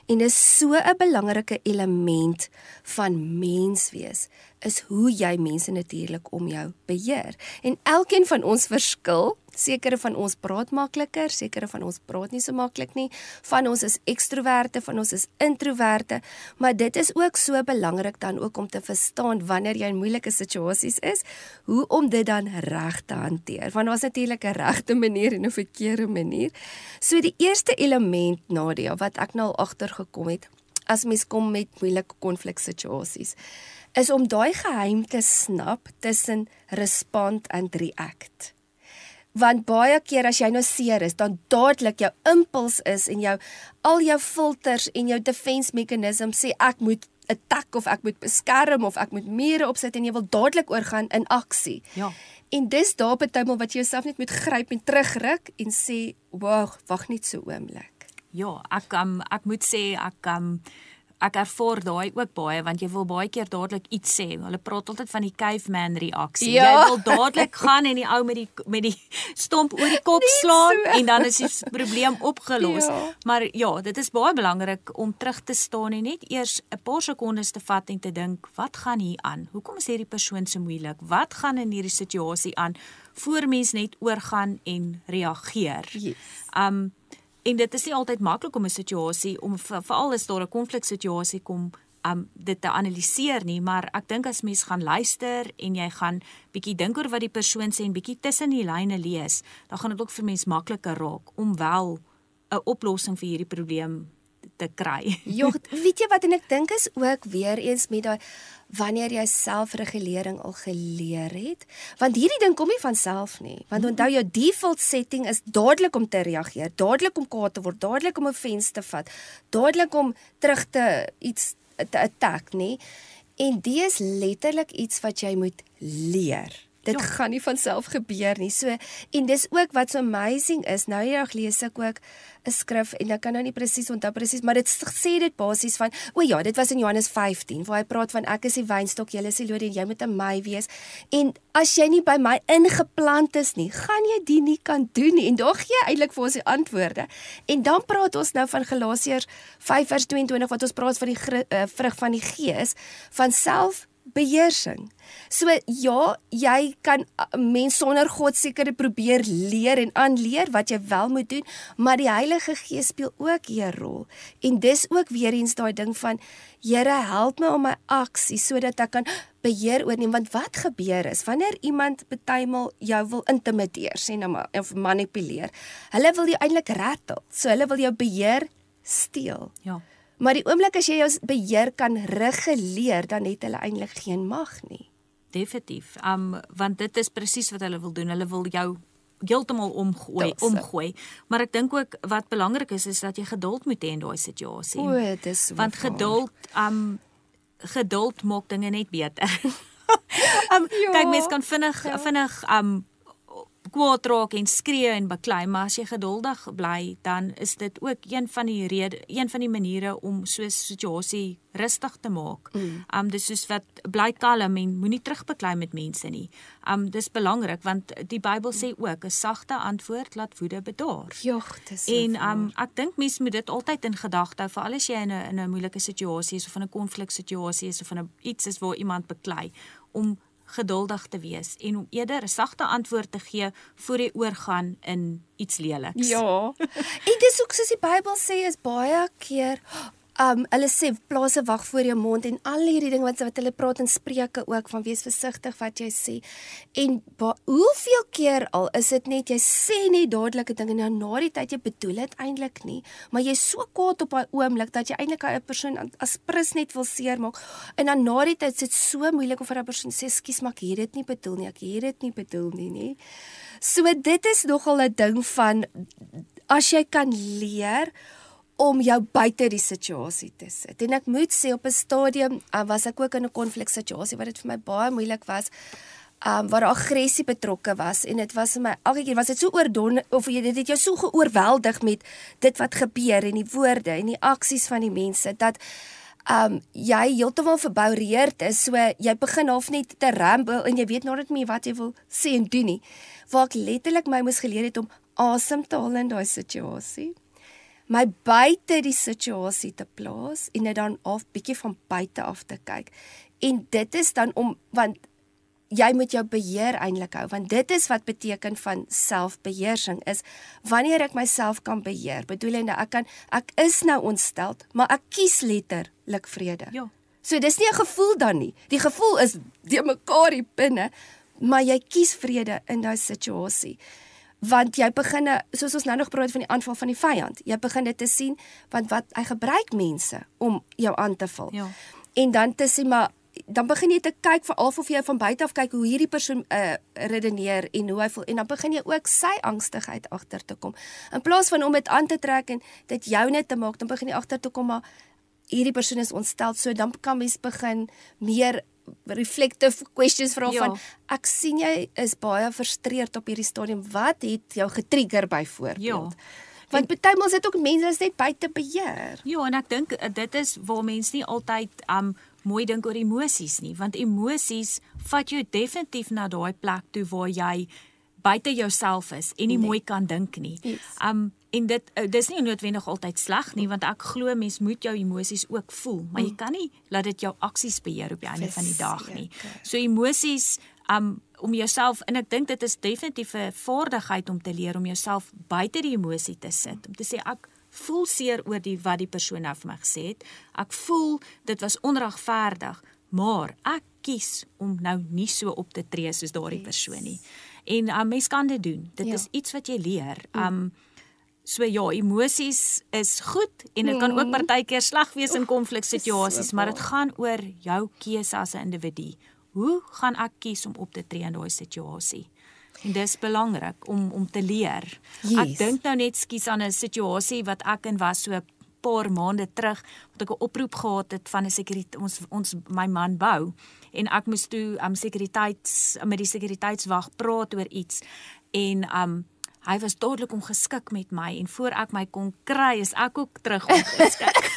En dis so 'n belangrike element van mens wees, is hoe jy mense natuurlik om jou beheer. En elkeen van ons verskil. Sekere van ons praat makliker, sekere van ons praat nie so maklik nie. Van ons is ekstroverte, van ons is introverte, maar dit is ook so belangrik dan ook om te verstaan wanneer jy in moeilike situasies is, hoe om dit dan reg te hanteer. Want daar's natuurlik 'n regte manier en 'n verkeerde manier. So die eerste element, Nadia, wat ek nou al agtergekom het, as mens kom met moeilike konfliksituasies, is om daai geheim te snap tussen respond en react. Want baie keer as jy nou seer is, dan dadelik jou impuls is en al jou filters en jou defense mechanism sê ek moet attack of ek moet beskerm of ek moet mure opsit en jy wil dadelik oorgaan in aksie. Ja. En dis daar betuimel wat jy jouself net moet gryp en terugruk en sê, wag net so oomblik. Ja, ek moet sê ek ervaar daai ook baie, want jy wil baie keer dadelik iets sê. Hulle praat altyd van die caveman reaksie. Ja. Jy wil dadelik gaan en die ou met die stomp oor die kop slaan en dan is die probleem opgelos. Ja. Maar ja, dit is baie belangrik om terug te staan en net eers 'n paar sekondes te vat en te dink, wat gaan hier aan? Hoekom is hierdie persoon so moeilik? Wat gaan in hierdie situasie aan? Voor mens net oorgaan en reageer. Yes. En dit is nie altyd maklik om 'n situasie, veral as daar 'n konfliksituasie kom, dit te analiseer nie, maar ek dink as mens gaan luister en jy gaan bietjie dink oor wat die persoon sê en bietjie tussen die lyne lees, dan gaan dit ook vir mens makliker raak om wel 'n oplossing vir hierdie probleem te kry. Ja, weet jy wat, en ek dink is ook weer eens met daai wanneer jy selfregulering al geleer het, want hierdie ding kom nie van self nie, want onthou jou default setting is dadelik om te reageer, dadelik om kwaad te word, dadelik om offense te vat, dadelik om terug te attack, nie? En dit is letterlik iets wat jy moet leer. Dit gaan nie van self gebeur nie. So, en dis ook wat so amazing is. Nou hierdag lees ek ook 'n skrif en ek kan nou nie presies onthou presies, maar dit sê dit basies van, dit was in Johannes 15 waar hy praat van ek is die wynstok, julle is die lode en jy moet in my wees. En as jy nie by my ingeplant is nie, gaan jy dit nie kan doen nie. En daar gee hy eintlik vir ons die antwoorde. En dan praat ons nou van Galasiërs 5:22 wat ons praat van die vrug van die Gees, van selfbeheersing. So ja, jy kan mens sonder God seker probeer leer en aanleer wat jy wel moet doen, maar die Heilige Gees speel ook hier 'n rol. En dis ook weer eens daai ding van, Here, help my om my aksie sodat ek kan beheer oorneem, want wat gebeur is, wanneer iemand betuimel jou wil intimideer, sê nou maar, of manipuleer, hulle wil jou eintlik rattle, so hulle wil jou beheer steel. Ja. Maar die oomblik as jy jou beheer kan reguleer, dan het hulle eintlik geen mag nie. Definitief, want dit is presies wat hulle wil doen, hulle wil jou heeltemal omgooi, maar ek dink ook wat belangrik is dat jy geduld moet hê in daai situasie. O, dis so. Want geduld maak dinge net beter. Kyk, mens kan vinnig kwaad raak en skree en baklei, maar as jy geduldig bly, dan is dit ook een van die maniere om so 'n situasie rustig te maak. Dis soos wat bly kalm en moenie terugbeklei met mense nie. Dis belangrik want die Bybel sê ook 'n sagte antwoord laat woede bedaar. Ja, dis so. En ek dink mense moet dit altyd in gedagte hou, veral as jy in 'n moeilike situasie is of in 'n konfliksituasie is of in iets is waar iemand beklei, om geduldig te wees en om eerder 'n sagte antwoord te gee voor jy oorgaan in iets leliks. Ja. En dis ook soos die Bybel sê, is baie keer hulle sê plaas 'n wag voor jou mond en al hierdie ding wat hulle praat in Spreuke ook van wees versigtig wat jy sê. En hoeveel keer al is dit net jy sê net dadelike dinge en nou na die tyd jy bedoel dit eintlik nie, maar jy's so kwaad op daai oomblik dat jy eintlik 'n persoon as prins net wil seermaak. En dan na die tyd is dit so moeilik om vir 'n persoon sê ekskuus, maar ek het dit nie bedoel nie. Ek het dit nie bedoel nie. So dit is nogal 'n ding van as jy kan leer om jou buite die situasie te sit. En ek moet sê op 'n stadium was ek ook in 'n konfliksituasie wat dit vir my baie moeilik was, waar aggressie betrokke was en dit was vir my elke keer was dit so dit het jou so geoorweldig met dit wat gebeur en die woorde en die aksies van die mense dat jy heeltemal verboureerd is, so jy begin half net te ramble en jy weet nou net nie wat jy wil sê en doen nie. Waar ek letterlik my moes geleer het om asem te haal in daai situasie. my buite die situasie te plaas en dit dan bietjie van buite af te kyk. En dit is dan want jy moet jou beheer eintlik hou, want dit is wat beteken van selfbeheersing, is wanneer ek myself kan beheer, bedoelende ek is nou ontsteld, maar ek kies letterlik vrede. Ja. So dis nie 'n gevoel dan nie, die gevoel is die mekaar hier binne, maar jy kies vrede in daai situasie. Want jy begin, soos ons nou nog praat van die aanval van die vyand, jy begin dit te sien, want wat hy gebruik mense om jou aan te val. Ja. En dan te sien, maar dan begin jy te kyk veral of jy van buite af kyk hoe hierdie persoon redeneer en hoe hy voel, en dan begin jy ook sy angstigheid agter te kom. In plaas van om dit aan te trek en dit joune te maak, dan begin jy agter te kom, maar hierdie persoon is ontsteld, so dan kan mens begin meer reflective questions vra van, ek sien jy is baie frustreerd op hierdie stadium, wat het jou getrigger byvoorbeeld? Want partymal sit ook mense is net buite beheer. Ja, en ek dink dit is waar mense nie altyd mooi dink oor emosies nie, want emosies vat jou definitief na daai plek toe waar jy buite jouself is en nie mooi kan dink nie. Yes. En dis nie noodwendig altyd sleg nie, want ek glo mens moet jou emosies ook voel, maar jy kan nie laat dit jou aksies beheer op die einde van die dag nie. So emosies, om jouself, en ek dink dit is definitief 'n vaardigheid om te leer om jouself buite die emosie te sit, om te sê ek voel seer oor wat die persoon nou vir my gesê het, ek voel dit was onregverdig, maar ek kies om nou nie so op te tree soos daardie persoon nie. En mens kan dit doen, dit is iets wat jy leer. So ja, emosies is goed en dit kan ook partykeer sleg wees in konfliksituasies, maar dit gaan oor jou keuse as 'n individu. Hoe gaan ek kies om op te tree in daai situasie? En dis belangrik om te leer. Yes. Ek dink nou net skies aan 'n situasie wat ek in was so 'n paar maande terug, wat ek 'n oproep gehad het van 'n my man bou, en ek moes toe met die sekuriteitswag praat oor iets, en hy was dadelik ongeskik met my, en voor ek my kon kry, is ek ook terug ongeskik.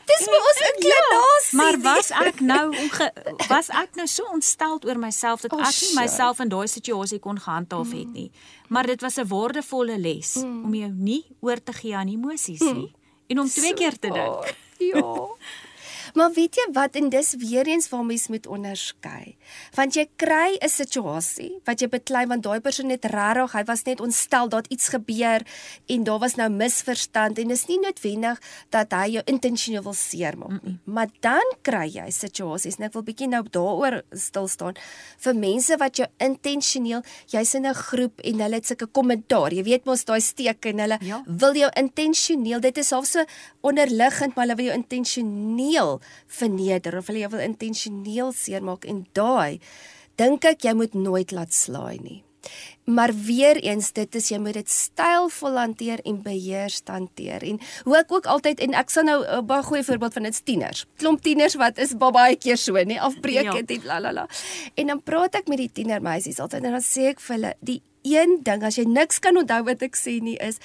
Dis vir ons inklinasie. Maar was ek nou so ontsteld oor myself, dat ek nie myself in daai situasie kon gehandhaaf het nie. Maar dit was 'n waardevolle les, om jou nie oor te gee aan emosies nie, en om 2 keer te dink. Ja. Maar weet jy wat, en dis weer eens waar mens moet onderskei. Want jy kry 'n situasie wat jy beklei, want daai persoon net rarig, hy was net ontstel, dat iets gebeur en daar was nou misverstand, en dis nie noodwendig dat hy jou intentioneel wil seermaak nie. Maar dan kry jy situasies, en ek wil bietjie nou daaroor stil staan, vir mense wat jou intentioneel, jy's in 'n groep en hulle het sulke kommentaar, jy weet mos daai steek, en hulle wil jou intentioneel, dit is half so onderliggend, maar hulle wil jou intentioneel verneder, of hulle jou wil intentioneel seermaak, en daai, dink ek, jy moet nooit laat slaai nie. Maar weer eens, dit is, jy moet dit stylvol hanteer en beheerst hanteer, en hoe ek ook altyd, en ek sal nou 'n baie goeie voorbeeld van dit tieners, klomp tieners wat is baie keer so, nie, afbreek het, en lalala, en dan praat ek met die tienermeisies altyd, en dan sê ek vir hulle, die een ding, as jy niks kan onthou wat ek sê nie, is,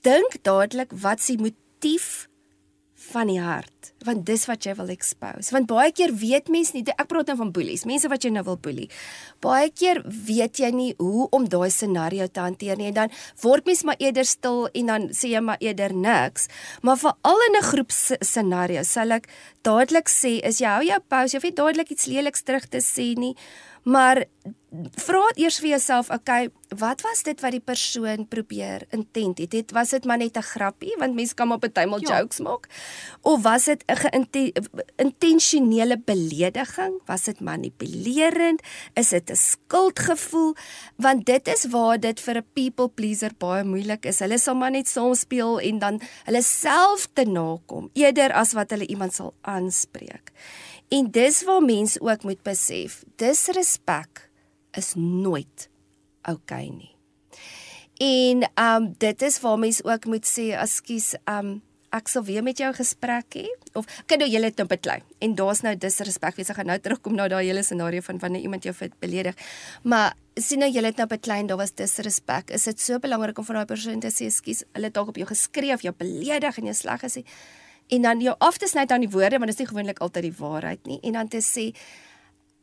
dink dadelik, wat is die motief van die hart, want dis wat jy wil expose, want baie keer weet mens nie, ek praat nou van boelies, mense wat jy nou wil boelie, baie keer weet jy nie hoe om daai scenario te hanteer nie, en dan word mens maar eerder stil, en dan sê jy maar eerder niks, maar veral in 'n groep scenario, sal ek dadelik sê, is jy hou jou pause, jy hoef nie dadelik iets leliks terug te sê nie, maar vra eers vir jouself, okay, wat was dit wat die persoon probeer intent het? Was dit maar net 'n grappie, want mense kan maar partymal jokes maak, of was dit 'n intentionele belediging? Was dit manipulerend? Is dit 'n skuldgevoel? Want dit is waar dit vir 'n people pleaser baie moeilik is. Hulle sal maar net saam speel en dan hulle self te nakom, eerder as wat hulle iemand sal aanspreek. En dis waar mense ook moet besef, disrespek is nooit okay nie. En dit is waar mense ook moet sê, ekskuus, ek sal weer met jou gesprek hê, of kyk nou, julle het nou beklei, en daar's nou disrespek, wees, ek gaan nou terugkom na daai hele scenario van wanneer iemand jou beledig, maar sien nou, julle het nou beklei en daar was disrespek, is dit so belangrik om van daai persoon te sê, ekskuus, hulle het dalk op jou geskree, of jou beledig, en jou sleg gesê, en dan jou af te sny aan die woorde, want dit is nie gewoonlik altyd die waarheid nie, en dan te sê,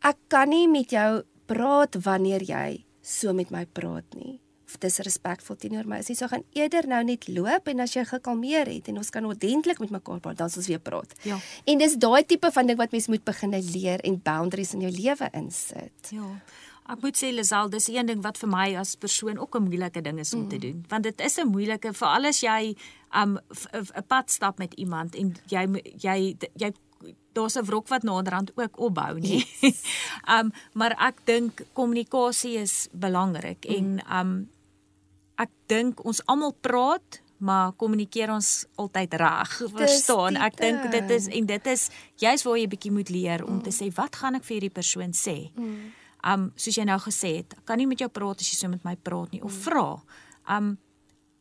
ek kan nie met jou praat wanneer jy so met my praat nie, disrespekvol teenoor my is nie, so gaan eerder nou net loop en as jy gekalmeer het en ons kan ordentlik met mekaar praat, dan sal ons weer praat. Ja. En dis daai tipe van ding wat mens moet begin leer en boundaries in jou lewe insit. Ja. Ek moet sê Lisel, dis een ding wat vir my as persoon ook 'n moeilike ding is om te doen, want dit is 'n moeilike, veral as jy 'n pad stap met iemand en jy daar's 'n wrok wat naderhand ook opbou, nie. Yes. Maar ek dink kommunikasie is belangrik en ek dink ons almal praat, maar kommunikeer ons altyd reg, verstaan? Ek dink dit is juist waar jy bietjie moet leer om te sê, wat gaan ek vir hierdie persoon sê? Soos jy nou gesê het, ek kan nie met jou praat as jy so met my praat nie, of vra.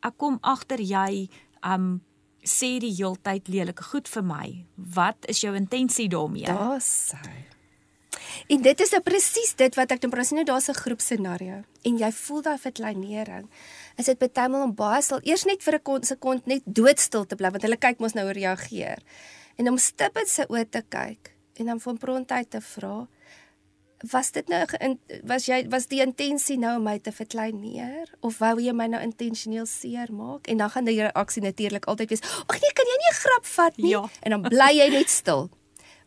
Ek kom agter jy sê die heeltyd lelike goed vir my. Wat is jou intensie daarmee? Daar's hy. En dit is presies dit wat ek dan praat, nou daar's 'n groepscenario en jy voel daai verkleinering. Is dit partymal om baie stil, eers net vir 'n sekond net doodstil te bly, want hulle kyk mos nou hoe reageer. En om stip in sy oë te kyk en dan van prontheid te vra, was dit nou was die intensie nou om my te verkleineer of wou jy my nou intentioneel seermaak? En dan gaan die reaksie natuurlik altyd wees, ag nee, kan jy nie 'n grap vat nie? Ja. En dan bly jy net stil.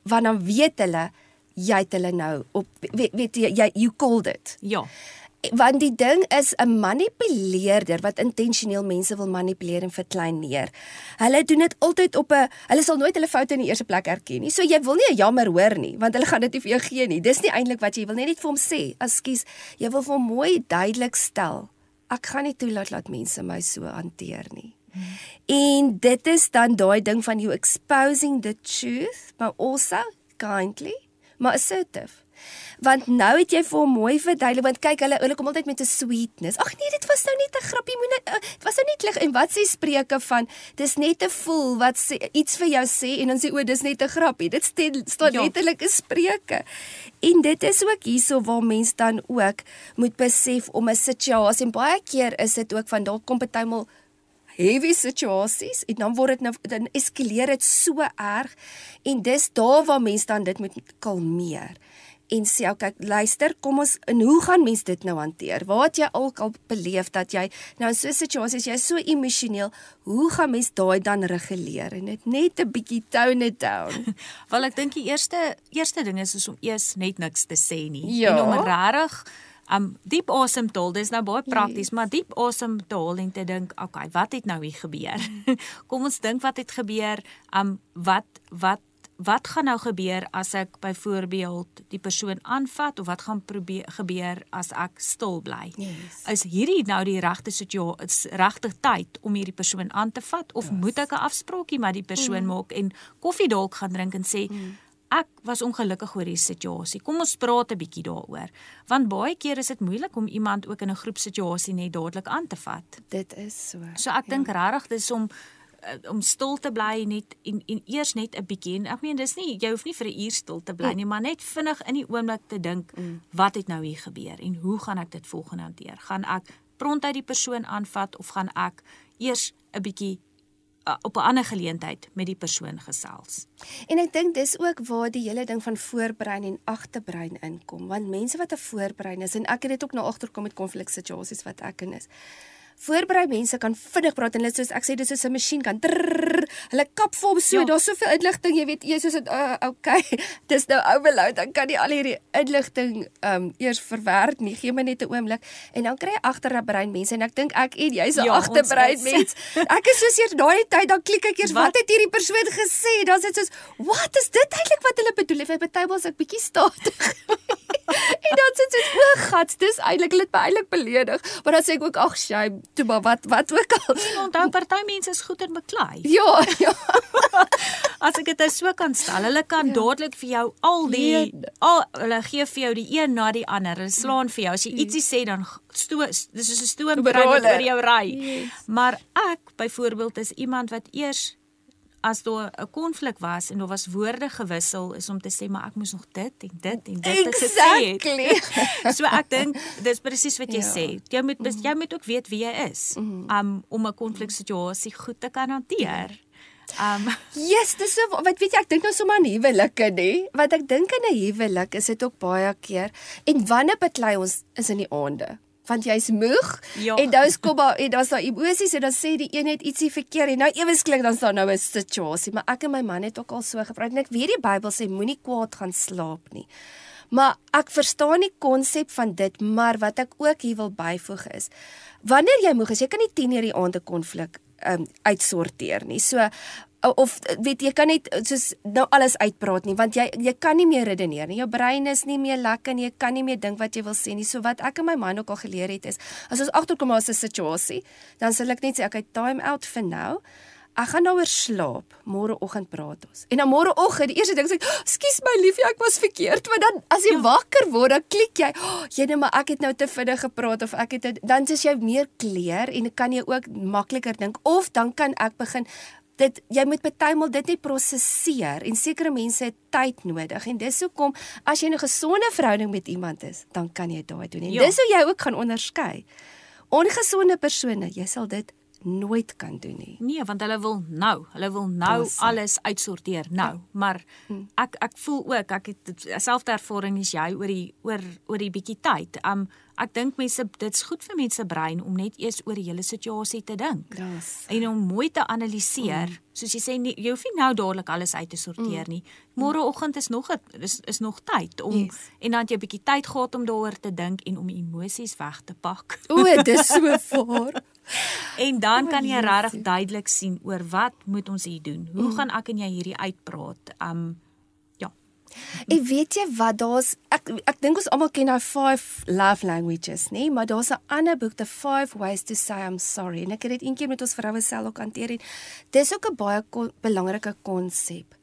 Want dan weet hulle jy het hulle nou op weet jy you called it. Ja. Want die ding is 'n manipuleerder wat intentioneel mense wil manipuleer en verkleineer. Hulle doen dit altyd hulle sal nooit hulle foute in die eerste plek erken nie. So jy wil nie 'n jammer hoor nie, want hulle gaan dit nie vir jou gee nie. Dis nie eintlik wat jy wil net vir hom sê. Ekskuus, jy wil vir hom mooi duidelik stel. Ek gaan nie toelaat dat mense my so hanteer nie. En dit is dan daai ding van you exposing the truth, but also kindly, maar assertive. Want nou het jy vir hom mooi verduidelik, want kyk, hulle kom altyd met 'n sweetness. Ag nee, dit was nou net 'n grappie, dit was nou net lig. En wat sê Spreuke van, dis net 'n fool wat iets vir jou sê, en dan sê, dis net 'n grappie. Dit staan letterlik in Spreuke. En dit is ook hierso waar mens dan ook moet besef om 'n situasie, en baie keer is dit ook van, dalk kom partymal heavy situasies, en dan word dit dan eskaleer dit so erg, en dis daar waar mens dan dit moet kalmeer. En sê, kyk, luister, kom ons, en hoe gaan mens dit nou hanteer? Waar het jy al beleef dat jy, nou in so 'n situasie, jy is so emosioneel, hoe gaan mens daai dan reguleer? En dit net 'n bietjie tone it down. Wel, ek dink die eerste ding is om eers net niks te sê nie. Ja. En om regtig diep asem te haal, dis nou baie prakties, maar diep asem te haal en te dink, okay, wat het nou hier gebeur? Kom ons dink wat het gebeur, wat gaan nou gebeur as ek byvoorbeeld die persoon aanvat, of wat gaan gebeur as ek stil bly? Yes. Is hierdie nou die regte tyd om hierdie persoon aan te vat, of moet ek 'n afspraakie met die persoon maak en koffie dalk gaan drink en sê, ek was ongelukkig oor die situasie, kom ons praat 'n bietjie daaroor. Want baie keer is dit moeilik om iemand ook in 'n groepsituasie net dadelik aan te vat. Dit is so. So ek dink regtig dis om stil te bly net en eers net 'n bietjie, en ek meen dis nie, jy hoef nie vir 'n uur stil te bly nie, maar net vinnig in die oomblik te dink, wat het nou hier gebeur en hoe gaan ek dit volgende hanteer? Gaan ek prontuit die persoon aanvat, of gaan ek eers 'n bietjie op 'n ander geleentheid met die persoon gesels? En ek dink dis ook waar die hele ding van voorbrein en agterbrein inkom, want mense wat 'n voorbrein is, en ek het dit ook nou agterkom met konfliksituasies wat ek in is. Voorberei mense kan vinnig praat, en hulle soos ek sê, dis soos 'n masjien kan hulle kap vol so, daar's soveel inligting, jy weet, jy soos okay, dis nou overload, dan kan nie al hierdie inligting eers verwerk nie, gee my net 'n oomblik, en dan kry jy agterbrein mense, en ek dink ek en jy's 'n agterbrein mens. Ek is soos eers daai tyd, dan klik ek eers, wat het hierdie persoon gesê? Dan sê dit soos, wat is dit eintlik wat hulle bedoel? Ek partymal as ek bietjie stadig. En dan sê dit soos, gats, dis eintlik, hulle het my eintlik beledig, maar dan sê ek ook, ag shame, toe maar wat ook al. En onthou, party mense is goed en beklei. Ja. As ek dit so kan stel, hulle kan dadelik vir jou hulle gee vir jou die een na die ander, hulle slaan vir jou, as jy ietsie sê, dan dis soos 'n stoombrein wat oor jou ry. Yes. Maar ek, byvoorbeeld, is iemand wat eers, as daar 'n konflik was en daar was woorde gewissel, is om te sê, maar ek moes nog dit en dit en dit gesê het. So ek dink, dis presies wat jy sê. Jy moet ook weet wie jy is, om 'n konfliksituasie goed te kan hanteer. Yes, dis so, wat weet jy, ek dink nou sommer aan huwelike, nie? Want ek dink in 'n huwelik is dit ook baie keer, en wanneer beklei ons is in die aande. want jy's moeg, Ja. en dan kom maar, en dan's daar emosies, en dan sê die een net ietsie verkeerd, en nou eweslik dan staan nou 'n situasie, maar ek en my man het ook al so gepraat, en ek weet die Bybel sê, moenie kwaad gaan slaap nie. Maar ek verstaan die konsep van dit, maar wat ek ook hier wil byvoeg is, wanneer jy moeg is, jy kan nie 10:00 die aand 'n konflik uitsorteer nie. So, of weet jy kan net soos nou alles uitpraat nie, want jy kan nie meer redeneer nie. Jou brein is nie meer lekker nie, jy kan nie meer dink wat jy wil sê nie. So wat ek en my man ook al geleer het is, as ons agterkom daar's 'n situasie, dan sal ek net sê, okay, time out vir nou. Ek gaan nou oor slaap, môreoggend praat ons. En dan môreoggend, die eerste ding sê ek, "Skus my liefie, ek was verkeerd." Maar dan as jy wakker word, dan klik jy, "Jene, maar ek het nou te vinnig gepraat of ek het dan is jy meer clear en kan jy ook makliker dink of dan kan ek begin jy moet partymal dit net prosesseer en sekere mense het tyd nodig en dis hoekom as jy 'n gesonde verhouding met iemand is, dan kan jy daai doen. En dis hoe jy ook gaan onderskei. Ongesonde persone, jy sal dit nooit kan doen nie. Nee, want hulle wil nou alles uitsorteer nou. Maar ek voel ook ek het selfde ervaring as jy oor die bietjie tyd. Ek dink dit's goed vir mense brein om net eers oor die hele situasie te dink. En om mooi te analiseer. Soos jy sê, jy hoef nie nou dadelik alles uit te sorteer nie. Môreoggend is nog tyd om en dan het jy 'n bietjie tyd gehad om daaroor te dink en om emosies weg te pak. O, dis so waar. En dan kan jy regtig duidelik sien oor wat moet ons hier doen. Hoe gaan ek en jy hierdie uitpraat? En weet jy wat, ek dink ons almal ken nou 5 love languages, nee, maar daar's 'n ander boek, The 5 Ways to Say I'm Sorry, en ek het dit eendag met ons vroue self ook hanteer, en dis ook 'n baie belangrike konsep,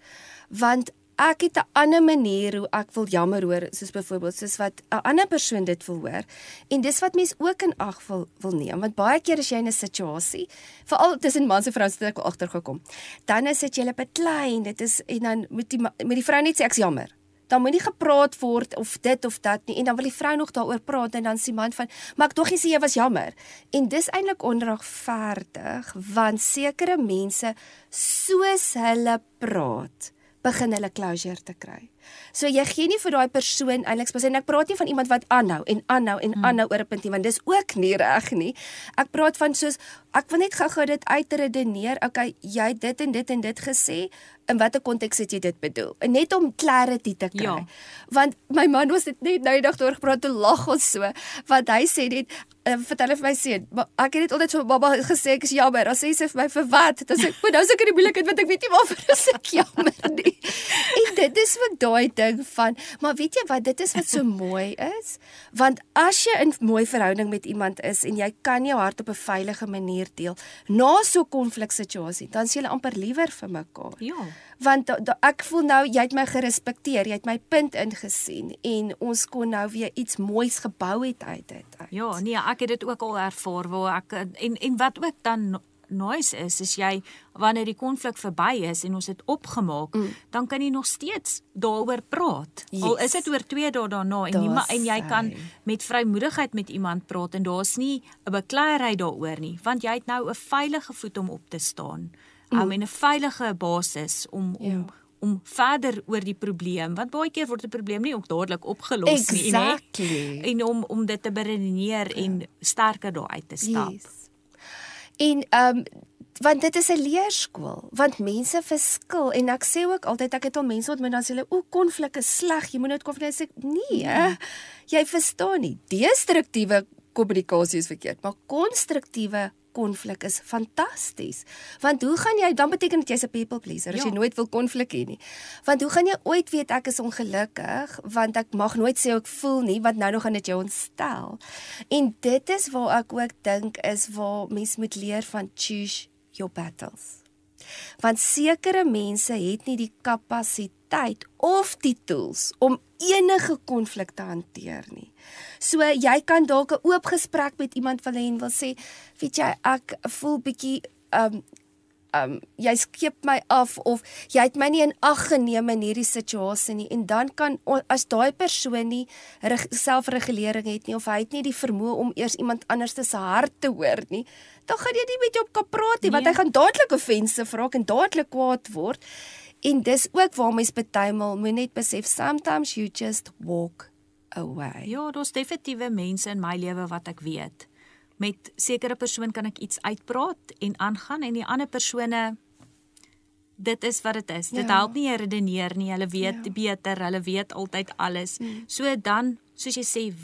want ek het 'n ander manier hoe ek wil jammer hoor, soos byvoorbeeld, soos wat 'n ander persoon dit wil hoor, en dis wat mens ook in ag wil neem, want baie keer as jy in 'n situasie, veral tussen mans en vrouens, het ek al agtergekom, dan is dit julle beklei, en dit is, en dan moet die vrou net sê, ek's jammer, dan moet nie gepraat word, of dit of dat nie, en dan wil die vrou nog daaroor praat, en dan sê man van, maar ek tog nie sê jy was jammer, en dis eintlik onregverdig, want sekere mense, soos hulle praat, begin hulle closure te kry. So jy gee nie vir daai persoon eintlik spesifiek, en ek praat nie van iemand wat aanhou oor 'n punt nie, want dis ook nie reg nie. Ek praat van soos, ek wil net gou-gou dit uitredeneer, okay, jy het dit en dit en dit gesê, in watter konteks het jy dit bedoel? En net om clarity te kry. Ja. Want my man was dit net nou die dag oor gepraat, toe lag ons so, want hy sê net, vertel vir my seun, ek het dit altyd so baba gesê, ek is jammer, dan sê sy vir my, vir wat? Dan sê ek, nou is ek in die moeilikheid, want ek weet nie waarvoor is ek jammer nie. En dit is ook daai ding van, maar weet jy wat, dit is wat so mooi is, want as jy in 'n mooi verhouding met iemand is, en jy kan jou hart op 'n veilige manier deel, na so 'n konfliksituasie, dan is julle amper liewer vir mekaar. Ja. Want ek voel nou, jy het my gerespekteer, jy het my punt ingesien, en ons kon nou weer iets moois gebou het uit dit. Ja, nee, ek het dit ook al ervaar, waar ek, en wat ook dan nice is jy, wanneer die konflik verby is, en ons het opgemaak, dan kan jy nog steeds daaroor praat. Yes. Al is dit oor 2 dae daarna, en jy kan met vrymoedigheid met iemand praat, en daar's nie 'n bekleierheid daaroor nie, want jy het nou 'n veilige voet om op te staan, en 'n veilige basis om verder oor die probleem, want baie keer word die probleem nie ook dadelik opgelos nie, en om dit te beredeneer en sterker daaruit te stap. Yes. En want dit is 'n leerskool, want mense verskil, en ek sê ook altyd, ek het al mense ontmoet, dan sê hulle, konflik is sleg, jy moet nooit konflik sê, nee, jy verstaan nie, destruktiewe kommunikasie is verkeerd, maar konstruktiewe konflik is fantasties, want hoe gaan jy, dan beteken dit jy's 'n people pleaser, as jy nooit wil konflik hê nie, want hoe gaan jy ooit weet ek is ongelukkig, want ek mag nooit sê ek voel nie, want nou gaan dit jou ontstel, en dit is waar ek ook dink, is waar mens moet leer van choose your battles, want sekere mense het nie die kapasiteit of die tools om enige konflik te hanteer nie. So jy kan dalk 'n oop gesprek met iemand wil hê en wil sê, weet jy, ek voel bietjie jy skeep my af, of jy het my nie in ag geneem in hierdie situasie nie, en dan kan, as daai persoon nie selfregulering het nie, of hy het nie die vermoë om eers iemand anders se hart te hoor nie, dan gaan jy nie met jou kan praat nie, want hy gaan dadelik offensief raak en dadelik kwaad word, en dis ook waar mens partymal moet net besef, sometimes you just walk away. Ja, daar's definitiewe mense in my lewe wat ek weet. Met sekere persoon kan ek iets uitpraat en aangaan en die ander persone, dit is wat dit is. Dit help nie jy redeneer nie, hulle weet beter, hulle weet altyd alles. So dan, soos jy sê,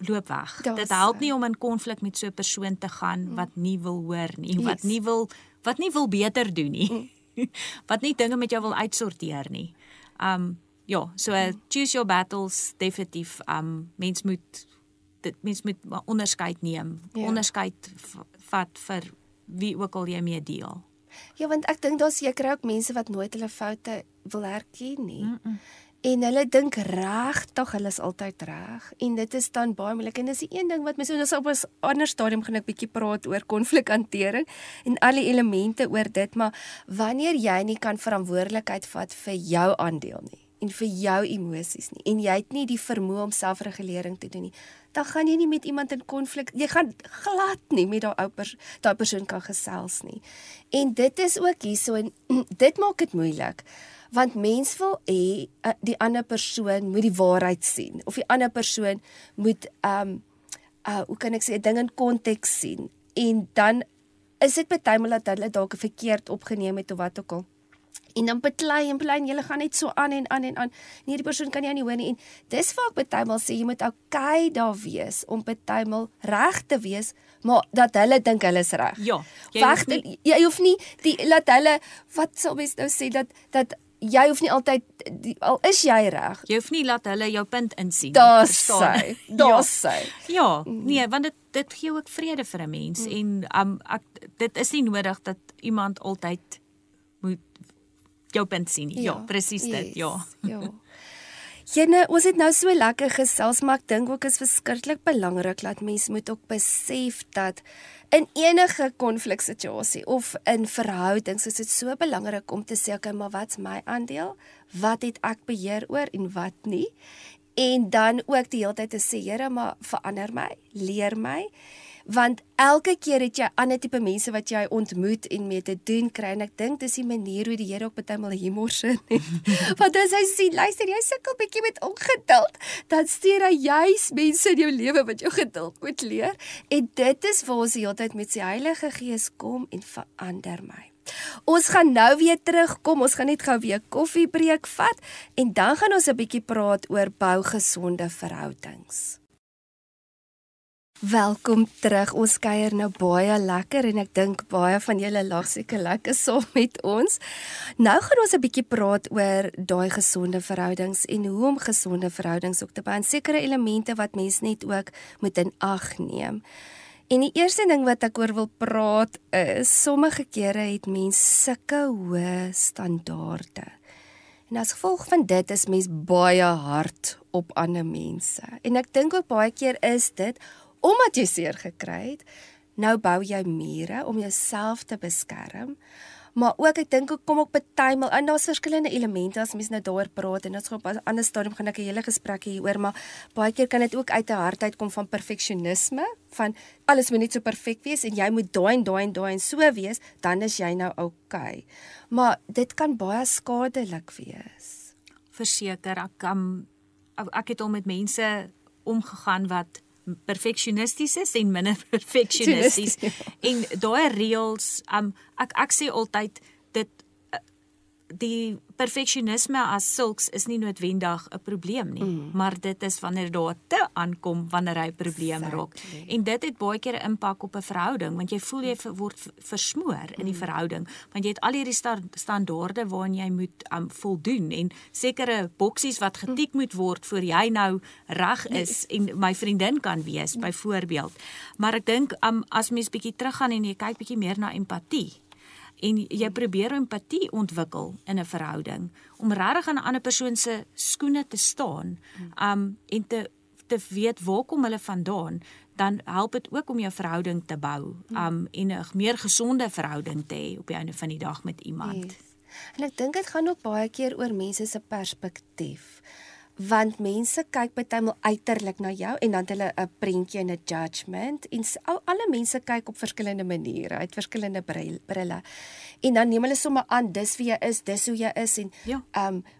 loop weg. Dit help nie om in konflik met so 'n persoon te gaan wat nie wil hoor nie, wat nie wil beter doen nie. Wat nie dinge met jou wil uitsorteer nie. So choose your battles definitief. Mens moet onderskeid neem. Onderskeid vat vir wie ook al jy mee deel. Ja, want ek dink daar's seker ook mense wat nooit hulle foute wil herken nie. En hulle dink regtig hulle is altyd reg en dit is dan baie moeilik en dis die een ding wat mens ons op 'n ander stadium gaan ek bietjie praat oor konflikhantering en al die elemente oor dit, maar wanneer jy nie kan verantwoordelikheid vat vir jou aandeel nie en vir jou emosies nie en jy het nie die vermoë om selfregulering te doen nie, dan gaan jy nie met iemand in konflik, jy gaan glad nie met daai persoon kan gesels nie. En dit is ook hierso en dit maak dit moeilik. Want mens wil hê die ander persoon moet die waarheid sien of die ander persoon moet hoe kan ek sê 'n ding in konteks sien en dan is dit partymal dat hulle dalk verkeerd opgeneem het of wat ook al. En dan beklei en julle gaan net so aan en aan en aan. Nee, die persoon kan jou nie hoor nie en dis waar ek partymal sê jy moet okay daar wees om partymal reg te wees, maar dat hulle dink hulle is reg. Ja, jy hoef nie laat hulle wat sal mens nou sê dat jy hoef nie altyd, al is jy reg. Jy hoef nie laat hulle jou punt insien. Daar's sy. Ja, nee, want dit gee ook vrede vir 'n mens en dit is nie nodig dat iemand altyd moet jou punt sien nie. Ja, presies dit, ja. Jene, ons het nou so lekker gesels, maar ek dink ook is verskriklik belangrik dat mens moet ook besef dat in enige konfliksituasie of in verhoudings is dit so belangrik om te sê, okay, maar wat's my aandeel? Wat het ek beheer oor en wat nie? En dan ook die hele tyd te sê, Here, maar verander my, leer my. Want elke keer het jy ander tipe mense wat jy ontmoet en mee te doen kry en ek dink dis die manier hoe die Here ook partymal humor sin het. Want as hy sien, luister, jy sukkel bietjie met ongeduld, dan stuur hy juis mense in jou lewe wat jou geduld moet leer. En dit is waar ons die hele tyd met sy Heilige Gees kom en verander my. Ons gaan nou weer terugkom, ons gaan net gou weer koffiebreek vat en dan gaan ons 'n bietjie praat oor bou gesonde verhoudings. Welkom terug, ons kuier nou baie lekker en ek dink baie van julle lag seker lekker saam met ons. Nou gaan ons 'n bietjie praat oor daai gesonde verhoudings en hoe om gesonde verhoudings ook te bou en sekere elemente wat mens net ook moet in ag neem. En die eerste ding wat ek oor wil praat is, sommige kere het mens sulke hoë standaarde. En as gevolg van dit is mens baie hard op ander mense. En ek dink ook baie keer is dit, omdat jy seer gekry het, nou bou jy mure om jouself te beskerm. Maar ook, ek dink, kom ook partymal in, daar's verskillende elemente as mens nou daaroor praat, en ons gaan op 'n ander stadium gaan ek 'n hele gesprek hieroor, maar baie keer kan dit ook uit 'n hart uitkom van perfeksionisme, van alles moet net so perfek wees, en jy moet daai en so wees, dan is jy nou okay. Maar dit kan baie skadelik wees. Verseker, ek het al met mense omgegaan wat perfeksionisties is en minder perfeksionisties. En daai reëls, ek sê altyd dit die perfeksionisme as sulks is nie noodwendig 'n probleem nie, maar dit is wanneer daar te aankom wanneer hy 'n probleem raak. En dit het baie keer 'n impak op 'n verhouding, want jy voel jy word versmoor in die verhouding, want jy het al hierdie standaarde waaraan jy moet voldoen en sekere boksies wat getik moet word voor jy nou reg is en my vriendin kan wees byvoorbeeld. Maar ek dink as mens bietjie teruggaan en jy kyk bietjie meer na empatie, en jy probeer empatie ontwikkel in 'n verhouding, om regtig aan 'n ander persoon se skoene te staan, en te weet waar kom hulle vandaan, dan help dit ook om jou verhouding te bou, en 'n meer gesonde verhouding te hê op die einde van die dag met iemand. Yes. En ek dink dit gaan ook baie keer oor mense se perspektief. Want mense kyk partymal uiterlik na jou en dan het hulle 'n prentjie en 'n judgement en alle mense kyk op verskillende maniere, uit verskillende brille. En dan neem hulle sommer aan dis wie jy is, dis hoe jy is en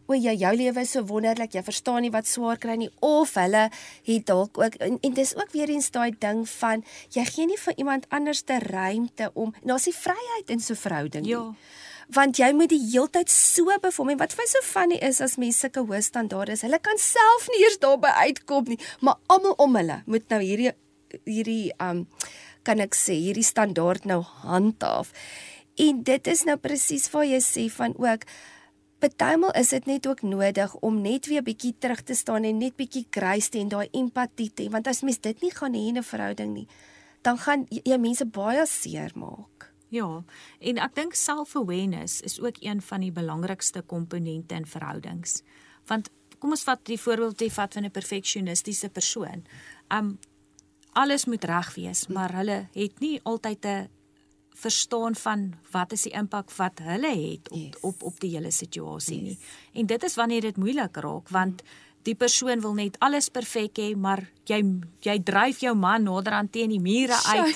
o, jou lewe is so wonderlik, jy verstaan nie wat swaar kry nie, of hulle het dalk ook en dis ook weer eens daai ding van jy gee nie vir iemand anders te ruimte om, en daar's nie vryheid in so 'n verhouding nie. Want jy moet die heeltyd so bevorm, en wat vir my so funny is, as mense sulke hoë standaarde is, hulle kan self nie eers daarby uitkom nie, maar almal om hulle moet nou hierdie kan ek sê, hierdie standaard nou handhaaf. En dit is nou presies waar jy sê van ook, partymal is dit net ook nodig om net weer bietjie terug te staan en net bietjie grace te en daai empatie te, want as mens dit nie gaan hê in 'n verhouding nie, dan gaan jy mense baie seer maak. Ja, en ek dink self-awareness is ook een van die belangrikste komponente in verhoudings. Want kom ons vat die voorbeeld van 'n perfeksionistiese persoon. Alles moet reg wees, maar hulle het nie altyd 'n verstaan van wat is die impak wat hulle het op die hele situasie nie. En dit is wanneer dit moeilik raak, want die persoon wil net alles perfek hê, maar jy dryf jou man naderhand teen die mure uit.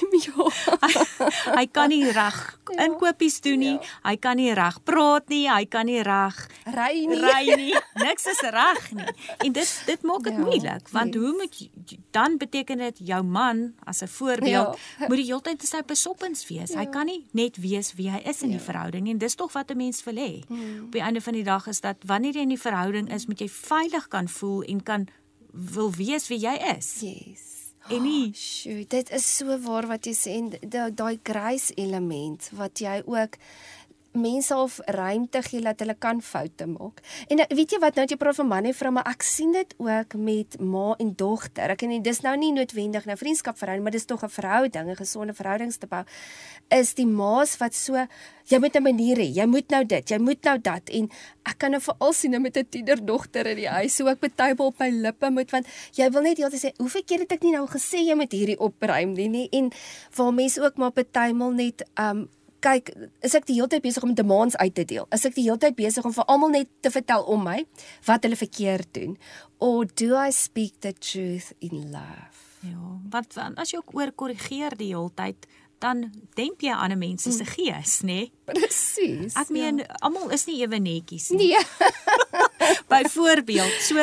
Hy kan nie reg inkopies doen nie, hy kan nie reg praat nie, hy kan nie reg ry nie. Niks is reg nie. En dit maak dit moeilik, want hoe moet dan beteken dit jou man as 'n voorbeeld moet die hele tyd sy besoppens wees. Hy kan nie net wees wie hy is in die verhouding, en dis tog wat 'n mens wil hê. Op die einde van die dag is dat wanneer jy in die verhouding is, moet jy veilig kan voel en wil wees wie jy is. En nie, dit is so waar wat jy sê, en daai grace element wat jy ook mense of ruimte gee dat hulle kan foute maak. En weet jy wat, nou het jy praat van man en vrou, maar ek sien dit ook met ma en dogter. Ek en dis nou nie noodwendig nou vriendskapverhouding, maar dis tog 'n verhouding, 'n gesonde verhoudings te bou. Is die ma's wat so, jy moet 'n manier hê, jy moet nou dit, jy moet nou dat, en ek kan nou veral sien met 'n tienerdogter in die huis, so ek partymal op my lippe moet, want jy wil net heeltyd sê, hoeveel keer het ek nie nou gesê jy moet hierdie opruim nie, en waar mense ook maar partymal net kyk, is ek die hele tyd besig om demands uit te deel? Is ek die hele tyd besig om vir almal net te vertel om my wat hulle verkeerd doen? Or do I speak the truth in love? Ja, want as jy ook oorkorrigeer die hele tyd, dan demp jy aan 'n mens se gees, né? Presies. Ek meen, almal is nie ewe netjies nie. Nee. Byvoorbeeld, so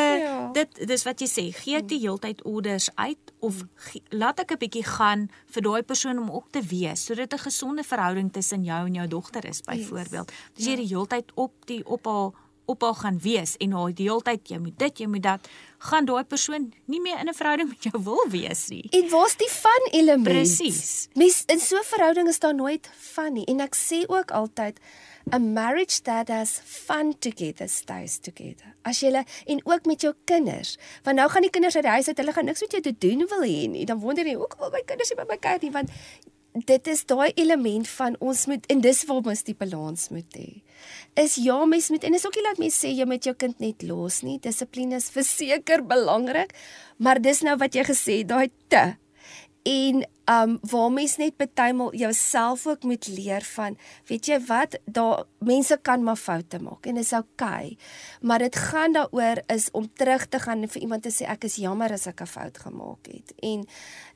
dis wat jy sê, gee ek die hele tyd orders uit, of laat ek 'n bietjie gaan vir daai persoon om ook te wees, sodat 'n gesonde verhouding tussen jou en jou dogter is, byvoorbeeld. Dis jy die hele tyd op haar gaan wees, en haar die hele tyd, jy moet dit, jy moet dat, gaan daai persoon nie meer in 'n verhouding met jou wil wees nie. En waar's die fun element? Presies. Mens, in so 'n verhouding is daar nooit fun nie, en ek sê ook altyd, a marriage that has fun together stays together. As jy, en ook met jou kinders, want nou gaan die kinders uit die huis uit, hulle gaan niks met jou te doen wil hê nie, dan wonder jy, ook wil my kinders nie by my kuier nie, want dit is daai element van ons moet, en dis waar ons die balans moet hê. Is mens moet, en is ook nie dat mens sê jy moet jou kind net los nie, dissipline is verseker belangrik, maar dis nou wat jy gesê, daai te. En waar mens net partymal jouself ook moet leer van, weet jy wat, daar mense kan maar foute maak en is okay, maar dit gaan daaroor is om terug te gaan en vir iemand te sê ek is jammer as ek 'n fout gemaak het. En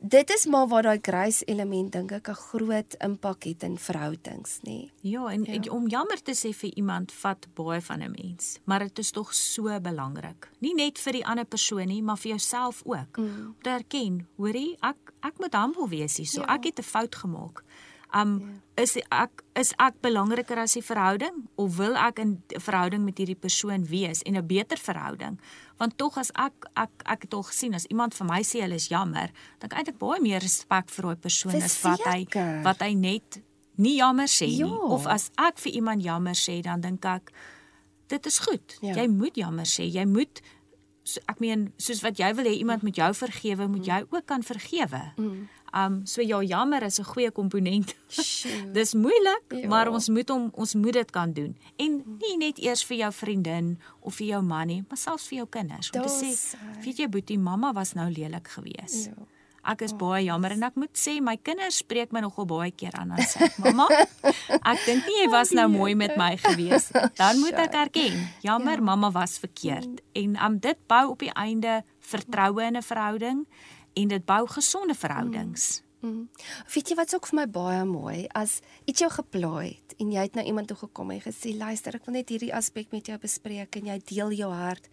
dit is maar waar daai grace element dink ek 'n groot impak het in verhoudings, nê. Ja, en om jammer te sê vir iemand vat baie van 'n mens, maar dit is tog so belangrik. Nie net vir die ander persoon nie, maar vir jouself ook. Om te erken, hoorie, ek moet humble wees hier, so ek het 'n fout gemaak. Is ek belangriker as die verhouding, of wil ek in 'n verhouding met hierdie persoon wees en 'n beter verhouding? Want tog as ek het al gesien, as iemand vir my sê hulle is jammer, dan kan ek baie meer respek vir daai persoon as wat hy net nie jammer sê nie. Of as ek vir iemand jammer sê, dan dink ek dit is goed. Jy moet jammer sê, jy moet, ek meen, soos wat jy wil hê iemand moet jou vergewe, moet jy ook kan vergewe. So jammer is 'n goeie komponent. Dis moeilik, maar ons moet dit kan doen. En nie net eers vir jou vriendin of vir jou man nie, maar selfs vir jou kinders. Om te sê, weet jy boetie, mamma was nou lelik geweest. Ek is baie jammer en ek moet sê my kinders spreek my nogal baie keer aan en sê, mamma, ek dink nie jy was nou mooi met my gewees. Dan moet ek erken, jammer, mamma was verkeerd. En dit bou op die einde vertroue in 'n verhouding en dit bou gesonde verhoudings. Weet jy wat's ook vir my baie mooi, as iets jou gepla het en jy het na iemand toe gekom en gesê, luister, ek wil net hierdie aspek met jou bespreek en jy deel jou hart.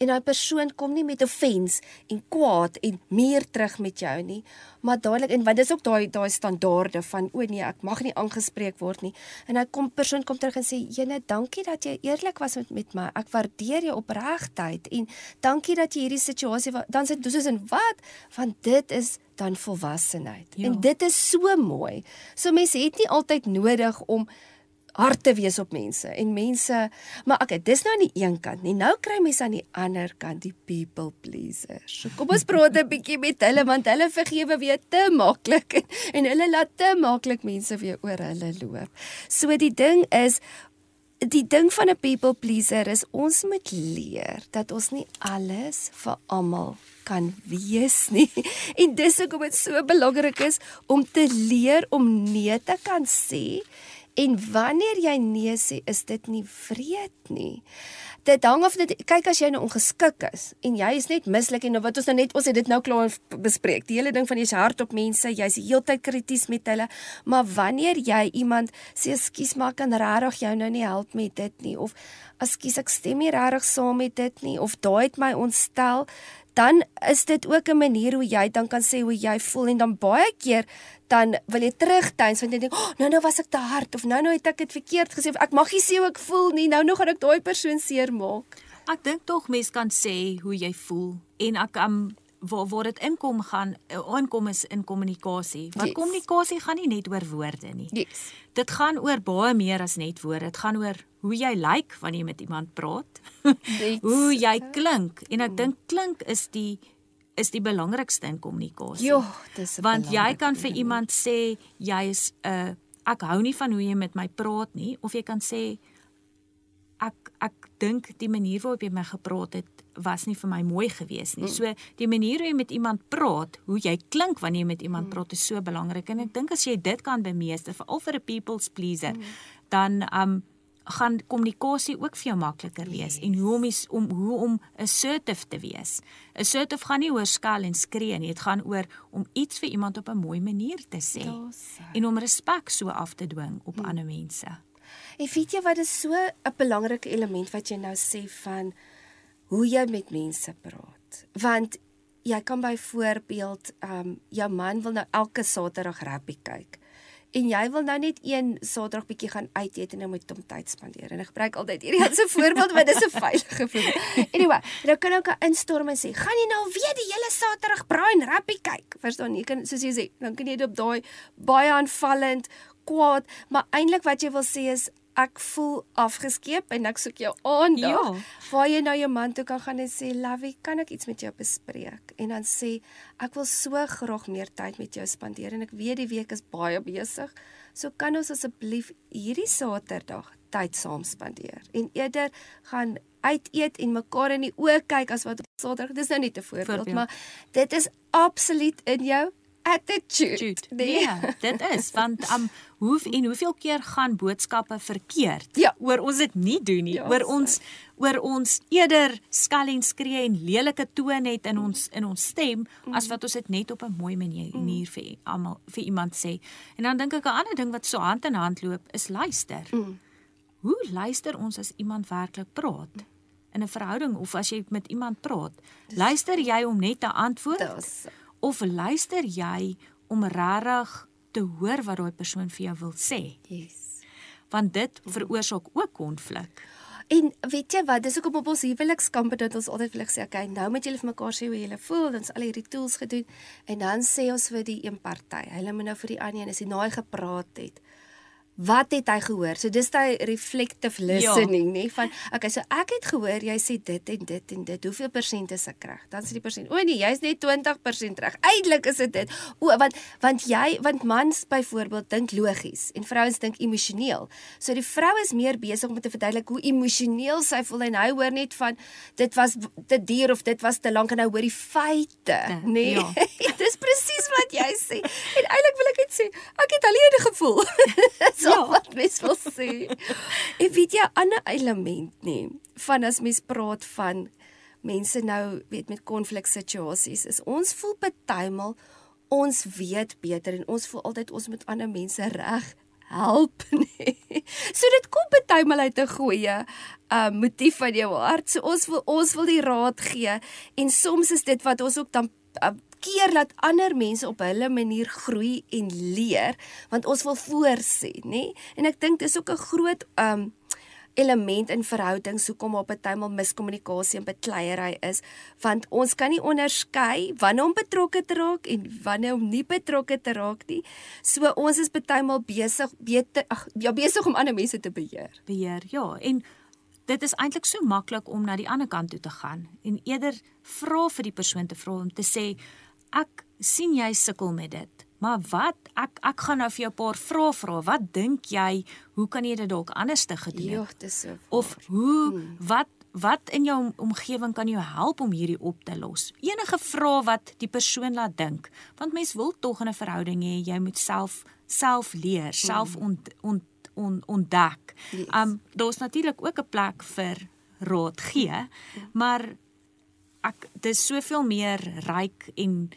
En daai persoon kom nie met offens en kwaad en meer terug met jou nie, maar dadelik, en want dis ook daai standaarde van, o nee, ek mag nie aangespreek word nie. En hy persoon kom terug en sê, Jene, dankie dat jy eerlik was met my. Ek waardeer jou opregtheid en dankie dat jy hierdie situasie, dan sê soos in wat? Want dit is dan volwassenheid. Ja. En dit is so mooi. So mense het nie altyd nodig om hard te wees op mense en mense, maar okay, dis nou aan die een kant nie, nou kry mense aan die ander kant die people pleasers. So kom ons praat 'n bietjie met hulle, want hulle vergewe weer te maklik en hulle laat te maklik mense weer oor hulle loop. So die ding van 'n people pleaser is, ons moet leer dat ons nie alles vir almal kan wees nie. En dis hoekom dit so belangrik is om te leer om nee te kan sê. En wanneer jy nee sê, is dit nie wreed nie. Dit hang af, kyk as jy nou ongeskik is, en jy is net mislik, en wat ons het dit nou klaar bespreek, die hele ding van jy's hard op mense, jy's die hele tyd krities met hulle, maar wanneer jy iemand sê, ekskuus, maar kan regtig jou nou nie help met dit nie, of ekskuus, ek stem nie regtig saam met dit nie, of daai het my ontstel, dan is dit ook 'n manier hoe jy dan kan sê hoe jy voel, en dan baie keer, dan wil jy terugtuins, want jy dink, nou was ek te hard, of nou het ek dit verkeerd gesê, of ek mag nie sê hoe ek voel nie, nou gaan ek daai persoon seermaak. Ek dink tog mens kan sê hoe jy voel, en ek waar dit inkom is in kommunikasie, want kommunikasie gaan nie net oor woorde nie. Yes. Dit gaan oor baie meer as net woorde, dit gaan oor hoe jy lyk wanneer jy met iemand praat, hoe jy klink, en ek dink klink is die belangrikste in kommunikasie. Jo, dis 'n want jy kan vir iemand sê, jy is ek hou nie van hoe jy met my praat nie, of jy kan sê, ek dink die manier waarop jy met my gepraat het, was nie vir my mooi gewees nie. So die manier hoe jy met iemand praat, hoe jy klink wanneer jy met iemand praat, is so belangrik, en ek dink as jy dit kan bemeester, veral vir 'n people's pleaser, dan gaan kommunikasie ook vir jou makliker wees, en hoe om assertive te wees. Assertive gaan nie oor skel en skree nie, dit gaan oor om iets vir iemand op 'n mooi manier te sê, en om respek so af te dwing op ander mense. En weet jy wat is so 'n belangrike element wat jy nou sê van hoe jy met mense praat? Want jy kan byvoorbeeld, jou man wil nou elke Saterdag rugby kyk, en jy wil nou net een Saterdag bietjie gaan uit eet en nou moet hom tyd spandeer. En ek gebruik altyd hierdie as 'n voorbeeld, want dis 'n veilige voorbeeld. Anyway, dan kan ek instorm en sê, gaan jy nou weer die hele Saterdag braai en rugby kyk? Verstaan, jy kan, soos jy sê, dan kan jy dit op daai baie aanvallend, kwaad, maar eintlik wat jy wil sê is, ek voel afgeskeep en ek soek jou aandag, waar jy nou jou man toe kan gaan en sê, Lovey, kan ek iets met jou bespreek? En dan sê, ek wil so graag meer tyd met jou spandeer, en ek weet die week is baie besig, so kan ons asseblief hierdie Saterdag tyd saam spandeer, en eerder gaan uit eet en mekaar in die oë kyk, as wat op Saterdag, dis nou net 'n voorbeeld, maar dit is absoluut in jou attitude. Ja, dit is, want hoeveel keer gaan boodskappe verkeerd, oor ons dit nie doen nie, oor ons eerder skel en skree en lelike toon het in ons stem, as wat ons dit net op 'n mooi manier vir iemand sê. En dan dink ek 'n ander ding wat so hand in hand loop, is luister. Hoe luister ons as iemand werklik praat? In 'n verhouding, of as jy met iemand praat, luister jy om net te antwoord? Of luister jy om regtig te hoor wat daai persoon vir jou wil sê? Yes. Want dit veroorsaak ook konflik. En weet jy wat, dis ook op ons huwelikskampe dat ons altyd wil sê, okay, nou moet julle vir mekaar sê hoe julle voel, ons al hierdie tools gedoen, en dan sê ons vir die een party, hulle moet nou vir die ander, as hy naai gepraat het, wat het hy gehoor? So dis daai reflective listening, nie? Van, okay, so ek het gehoor, jy sê dit en dit en dit, hoeveel persent is ek reg? Dan sê die persent, nee, jy is net 20% reg. Eintlik is dit. Want mans byvoorbeeld dink logies en vrouens dink emosioneel. So die vrou is meer besig om te verduidelik hoe emosioneel sy voel en hy hoor net van, dit was te duur of dit was te lank en hy hoor die feite, nee? Ja. Dis presies wat jy sê. En eintlik wil ek net sê, ek het alleen gevoel. So wat mens wil sê. En weet jy, 'n ander element nie, van as mens praat van mense nou, weet met konfliksituasies, is ons voel partymal, ons weet beter en ons voel altyd ons moet ander mense reg help, nee. So dit kom partymal uit 'n goeie motief van jou hart. So ons wil die raad gee en soms is dit wat ons ook dan keer laat ander mense op hulle manier groei en leer, want ons wil voorsê, nê? En ek dink dis ook 'n groot element in verhoudings, hoekom op 'n partymal miskommunikasie en bekleierery is, want ons kan nie onderskei wanneer om betrokke te raak en wanneer om nie betrokke te raak nie. So ons is partymal besig om ander mense te beheer. Ja, en dit is eintlik so maklik om na die ander kant toe te gaan en eerder vra vir die persoon te vra om te sê, ek sien jy sukkel met dit, maar wat, ek gaan nou vir jou 'n paar vrae vra, wat dink jy, hoe kan jy dit dalk anders te gedoen het? Ja, dis so. Of wat in jou omgewing kan jou help om hierdie op te los? Enige vrae wat die persoon laat dink, want mens wil tog in 'n verhouding hê, jy moet self leer, self ontdek. Yes. Daar's natuurlik ook 'n plek vir raad gee, maar dis soveel meer ryk en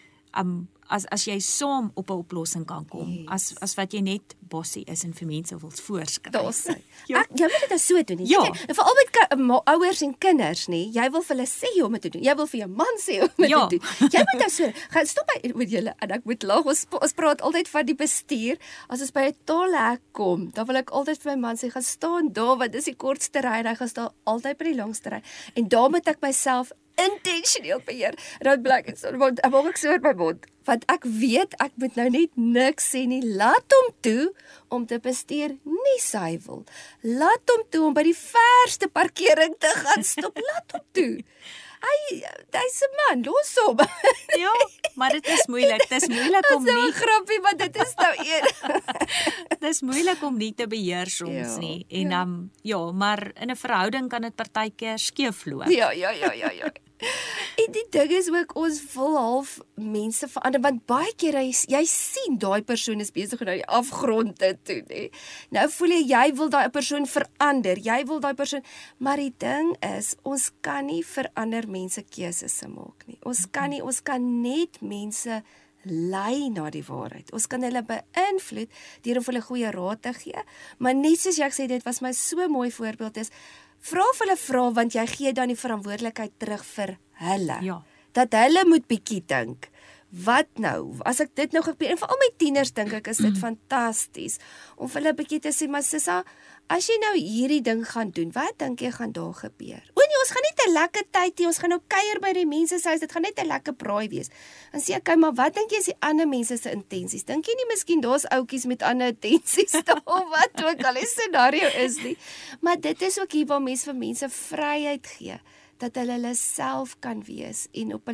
as jy saam op 'n oplossing kan kom, yes, as wat jy net bossie is en vir mense wil voorskryf. Daar's hy. Jy moet dit so doen, nie? Ja. Veral met ouers en kinders, nie? Jy wil vir hulle sê hoe om dit te doen. Jy wil vir jou man sê hoe om dit te doen. Jy moet so, gaan stop met julle en ek moet lag. Ons praat altyd van die bestuur. As ons by 'n tolhek kom, dan wil ek altyd vir my man sê, gaan staan daar, want dis die kortste ry en hy gaan staan altyd by die langste ry. En daar moet ek myself intentioneel beheer. En dan blyk dit so, want ek maak so oor my mond, want ek weet ek moet nou net niks sê nie. Laat hom toe om te bestuur nie sy wil. Laat hom toe om by die verste parkering te gaan stop. Laat hom toe. Hy's 'n man, los hom. Ja, maar dit is moeilik. Dis moeilik om nie. Dis 'n grappie, maar dit is nou een. Dis moeilik om nie te beheer soms nie. En maar in 'n verhouding kan dit partykeer skeefloop. Ja. En die ding is ook, ons wil half mense verander, want baie keer jy sien daai persoon is besig om na die afgrond te toe, nee. Nou voel jy wil daai persoon verander, jy wil daai persoon, maar die ding is, ons kan nie verander mense keuses maak nie. Ons kan net mense lei na die waarheid. Ons kan hulle beïnvloed deur om hulle goeie raad te gee, maar net soos jy gesê, dit was my so mooi voorbeeld is, vra vir hulle vra, want jy gee dan die verantwoordelikheid terug vir hulle. Ja. Dat hulle moet bietjie dink. Wat nou? As ek dit nou gebeur, en veral met tieners dink ek, is dit fantasties, om vir hulle bietjie te sê, maar Sissa, as jy nou hierdie ding gaan doen, wat dink jy gaan daar gebeur? Nee, ons gaan net 'n lekker tyd hê, ons gaan nou kuier by die mense se huis, dit gaan net 'n lekker braai wees. Dan sê ek, maar wat dink jy is die ander mense se intensies? Dink jy nie miskien daar's ouetjies met ander intensies daar, wat ook al die scenario is nie? Maar dit is ook hier waar mense vir mense vryheid gee, dat hulle self kan wees en op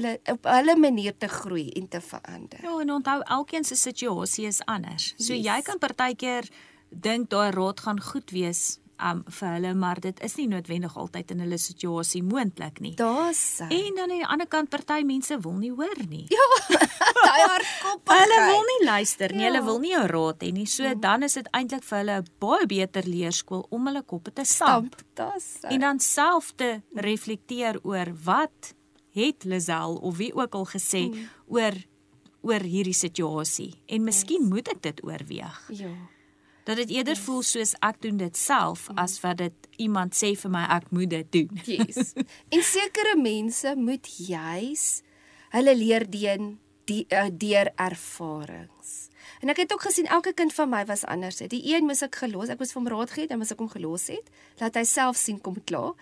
hulle manier te groei en te verander. Ja, en onthou, elkeen se situasie is anders. So jy kan partykeer dink daai raad gaan goed wees vir hulle, maar dit is nie noodwendig altyd in hulle situasie moontlik nie. Daar's en dan aan die ander kant, party mense wil nie hoor nie. Ja, daai hardkoppigheid. Hulle wil nie luister nie, hulle wil nie 'n raad hê nie. So dan is dit eintlik vir hulle 'n baie beter leerskool om hulle koppe te stamp. En dan self te reflekteer oor wat het Lisel of wie ook al gesê oor hierdie situasie. En miskien moet ek dit oorweeg. Ja. Dat dit eerder voel soos ek doen dit self, as wat dit iemand sê vir my, ek moet dit doen. Yes. En sekere mense moet juis hulle leer deur ervarings. En ek het ook gesien, elke kind van my was anders. Die een moes ek gelos, ek moes vir hom raad gee, dan moes ek hom gelos het, laat hy self sien kom klaar,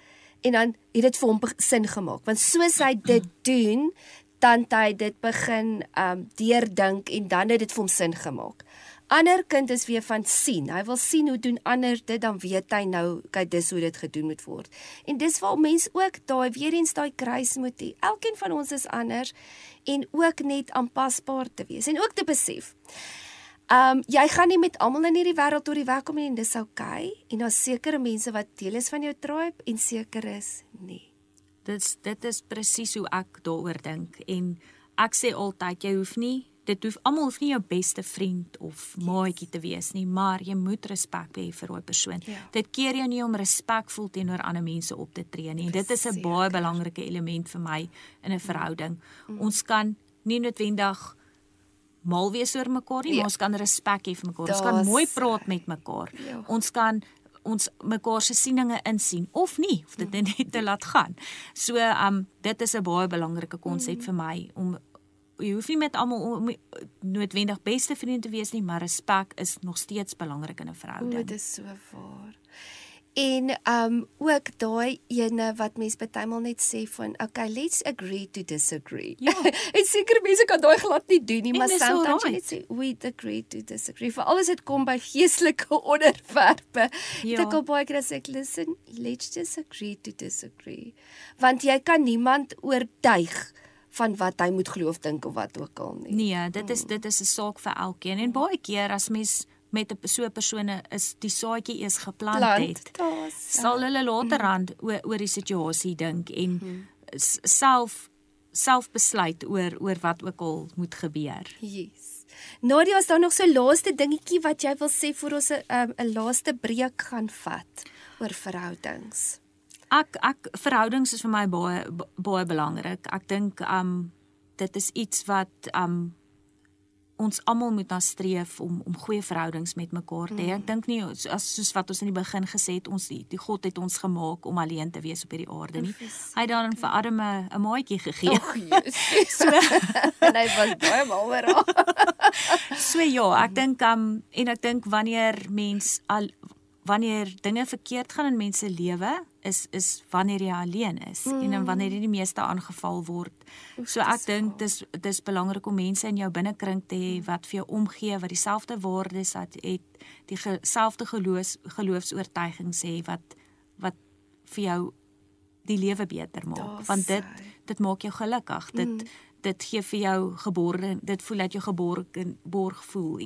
en dan het dit vir hom sin gemaak, want soos hy dit doen, dan hy dit begin deurdink, en dan het dit vir hom sin gemaak. Ander kind is weer van sien. Hy wil sien hoe doen ander dit, dan weet hy nou, kyk dis hoe dit gedoen moet word. En dis waar mens ook weer eens daai kruis moet hê. Elkeen van ons is anders en ook net aanpasbaar te wees en ook te besef. Jy gaan nie met almal in hierdie wêreld deur die weg kom en dis okay. En daar's sekere mense wat deel is van jou tribe en seker is nie. Dit is presies hoe ek daaroor dink en ek sê altyd almal hoef nie jou beste vriend of maatjie te wees nie, maar jy moet respek hê vir daai persoon. Ja. Dit keer jou nie om respekvol teenoor ander mense op te tree nie. En dit is 'n baie belangrike element vir my in 'n verhouding. Ons kan nie noodwendig mal wees oor mekaar nie, maar ons kan respek hê vir mekaar. Ons kan mooi praat met mekaar. Ons kan mekaar se sieninge insien of nie, of dit net te laat gaan. So dit is 'n baie belangrike konsep vir my om jy hoef nie met almal noodwendig beste vriende te wees nie, maar respek is nog steeds belangrik in 'n verhouding. Dit is so waar. En ook daai ene wat mens partymal net sê van okay, let's agree to disagree. Ja. En seker mense kan daai glad nie doen nie, maar dis sometimes jy net sê we agree to disagree. Vir alles het kom by geestelike onderwerpe. Ja. Ek al baie keer sê ek listen, let's just agree to disagree. Want jy kan niemand oortuig van wat hy moet glo of dink of wat ook al nie. Nee, dit is 'n saak vir elkeen. En baie keer as mens met 'n so 'n persone is die saadjie eers geplant het, sal hulle later oor die situasie dink en self besluit oor wat ook al moet gebeur. Yes. Nadia, is daar nog so 'n laaste dingetjie wat jy wil sê voor ons 'n laaste breek gaan vat oor verhoudings? Verhoudings is vir my baie belangrik. Ek dink dit is iets wat ons almal moet na-streef om goeie verhoudings met mekaar te hê. Ek dink nie soos wat ons in die begin gesê het, die God het ons gemaak om alleen te wees op hierdie aarde nie. Hy het dan vir Adam 'n maatjie gegee. Och, Jesus. En hy was baie mal oor haar. So ja, ek dink wanneer dinge verkeerd gaan in mense lewe, is wanneer jy alleen is en wanneer jy die meeste aangeval word. So ek dink dis belangrik om mense in jou binnekring te hê wat vir jou omgee, wat dieselfde waardes het, dieselfde geloofsoortuigings hê wat vir jou die lewe beter maak. Want dit maak jou gelukkig. Dit gee vir jou dit voel dat jy geborg voel.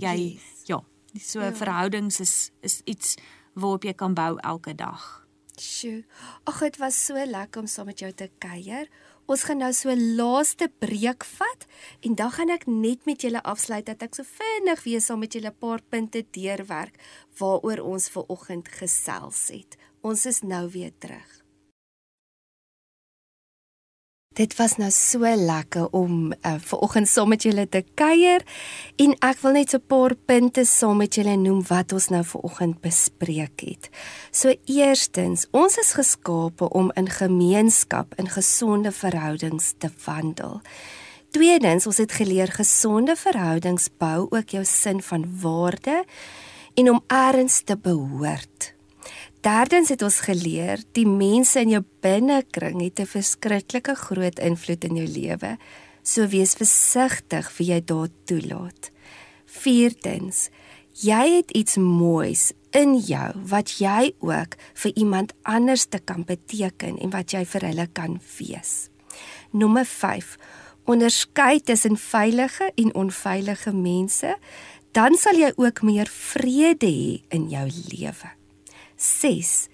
Verhoudings is iets waarop jy kan bou elke dag. Sjoe. Ag, dit was so lekker om saam met jou te kuier. Ons gaan nou so 'n laaste breek vat en dan gaan ek net met julle afsluit dat ek so vinnig weer saam met julle 'n paar punte deurwerk waaroor ons ver oggend gesels het. Ons is nou weer terug. Dit was nou so lekker om vanoggend saam met julle te kuier en ek wil net so 'n paar punte saam met julle noem wat ons nou vanoggend bespreek het. So eerstens, ons is geskape om in gemeenskap, in gesonde verhoudings te wandel. Tweedens, ons het geleer gesonde verhoudings bou ook jou sin van waarde en om ergens te behoort. Derdens het ons geleer, die mense in jou binnekring het 'n verskriklike groot invloed in jou lewe, so wees versigtig wie jy daar toelaat. Vierdens, jy het iets moois in jou, wat jy ook vir iemand anders te kan beteken en wat jy vir hulle kan wees. Nommer 5, onderskei tussen veilige en onveilige mense, dan sal jy ook meer vrede hê in jou lewe. 6.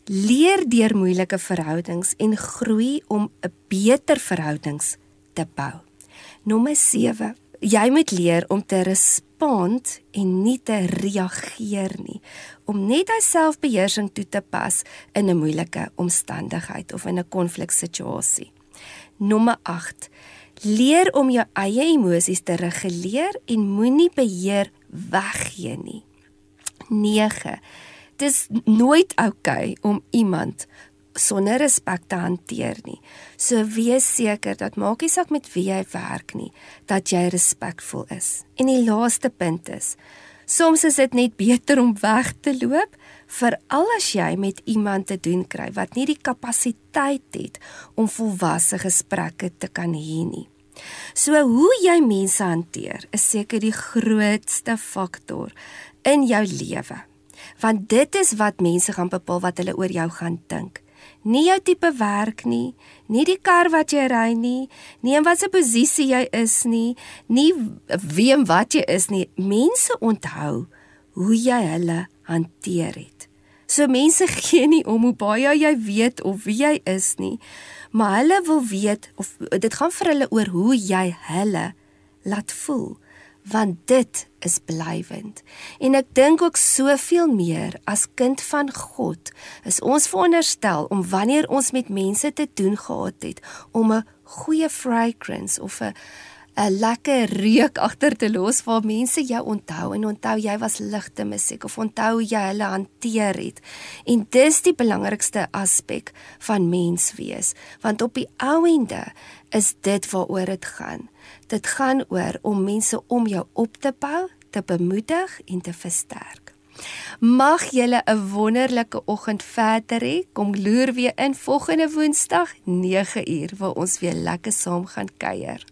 Leer deur moeilike verhoudings en groei om 'n beter verhoudings te bou. Nommer 7. Jy moet leer om te respond en nie te reageer nie. Om net jou selfbeheersing toe te pas in 'n moeilike omstandigheid of in 'n konfliksituasie. Nommer 8. Leer om jou eie emosies te reguleer en moenie beheer weggee nie. 9. Dit is nooit oukei om iemand sonder respek te hanteer nie. So wees seker dat maak nie saak met wie jy werk nie, dat jy respekvol is. En die laaste punt is, soms is dit net beter om weg te loop, veral as jy met iemand te doen kry wat nie die kapasiteit het om volwasse gesprekke te kan hê nie. So hoe jy mense hanteer is seker die grootste faktor in jou lewe. Want dit is wat mense gaan bepaal wat hulle oor jou gaan dink. Nie jou tipe werk nie, nie die kar wat jy ry nie, nie in watter posisie jy is nie, nie wie en wat jy is nie. Mense onthou hoe jy hulle hanteer het. So mense gee nie om hoe baie jy weet of wie jy is nie, maar hulle wil weet, of dit gaan vir hulle oor hoe jy hulle laat voel, want dit is blywend. En ek dink ook soveel meer as kind van God, is ons veronderstel om wanneer ons met mense te doen gehad het, om 'n goeie fragrance of 'n lekker reuk agter te los waar mense jou onthou en onthou jy was ligte musiek of onthou jy hulle hanteer het. En dis die belangrikste aspek van mens wees, want op die ou ende is dit waaroor dit gaan. Dit gaan oor om mense om jou op te bou, te bemoedig en te versterk. Mag julle 'n wonderlike oggend verder hê. Kom loer weer in volgende Woensdag 9uur waar ons weer lekker saam gaan kuier.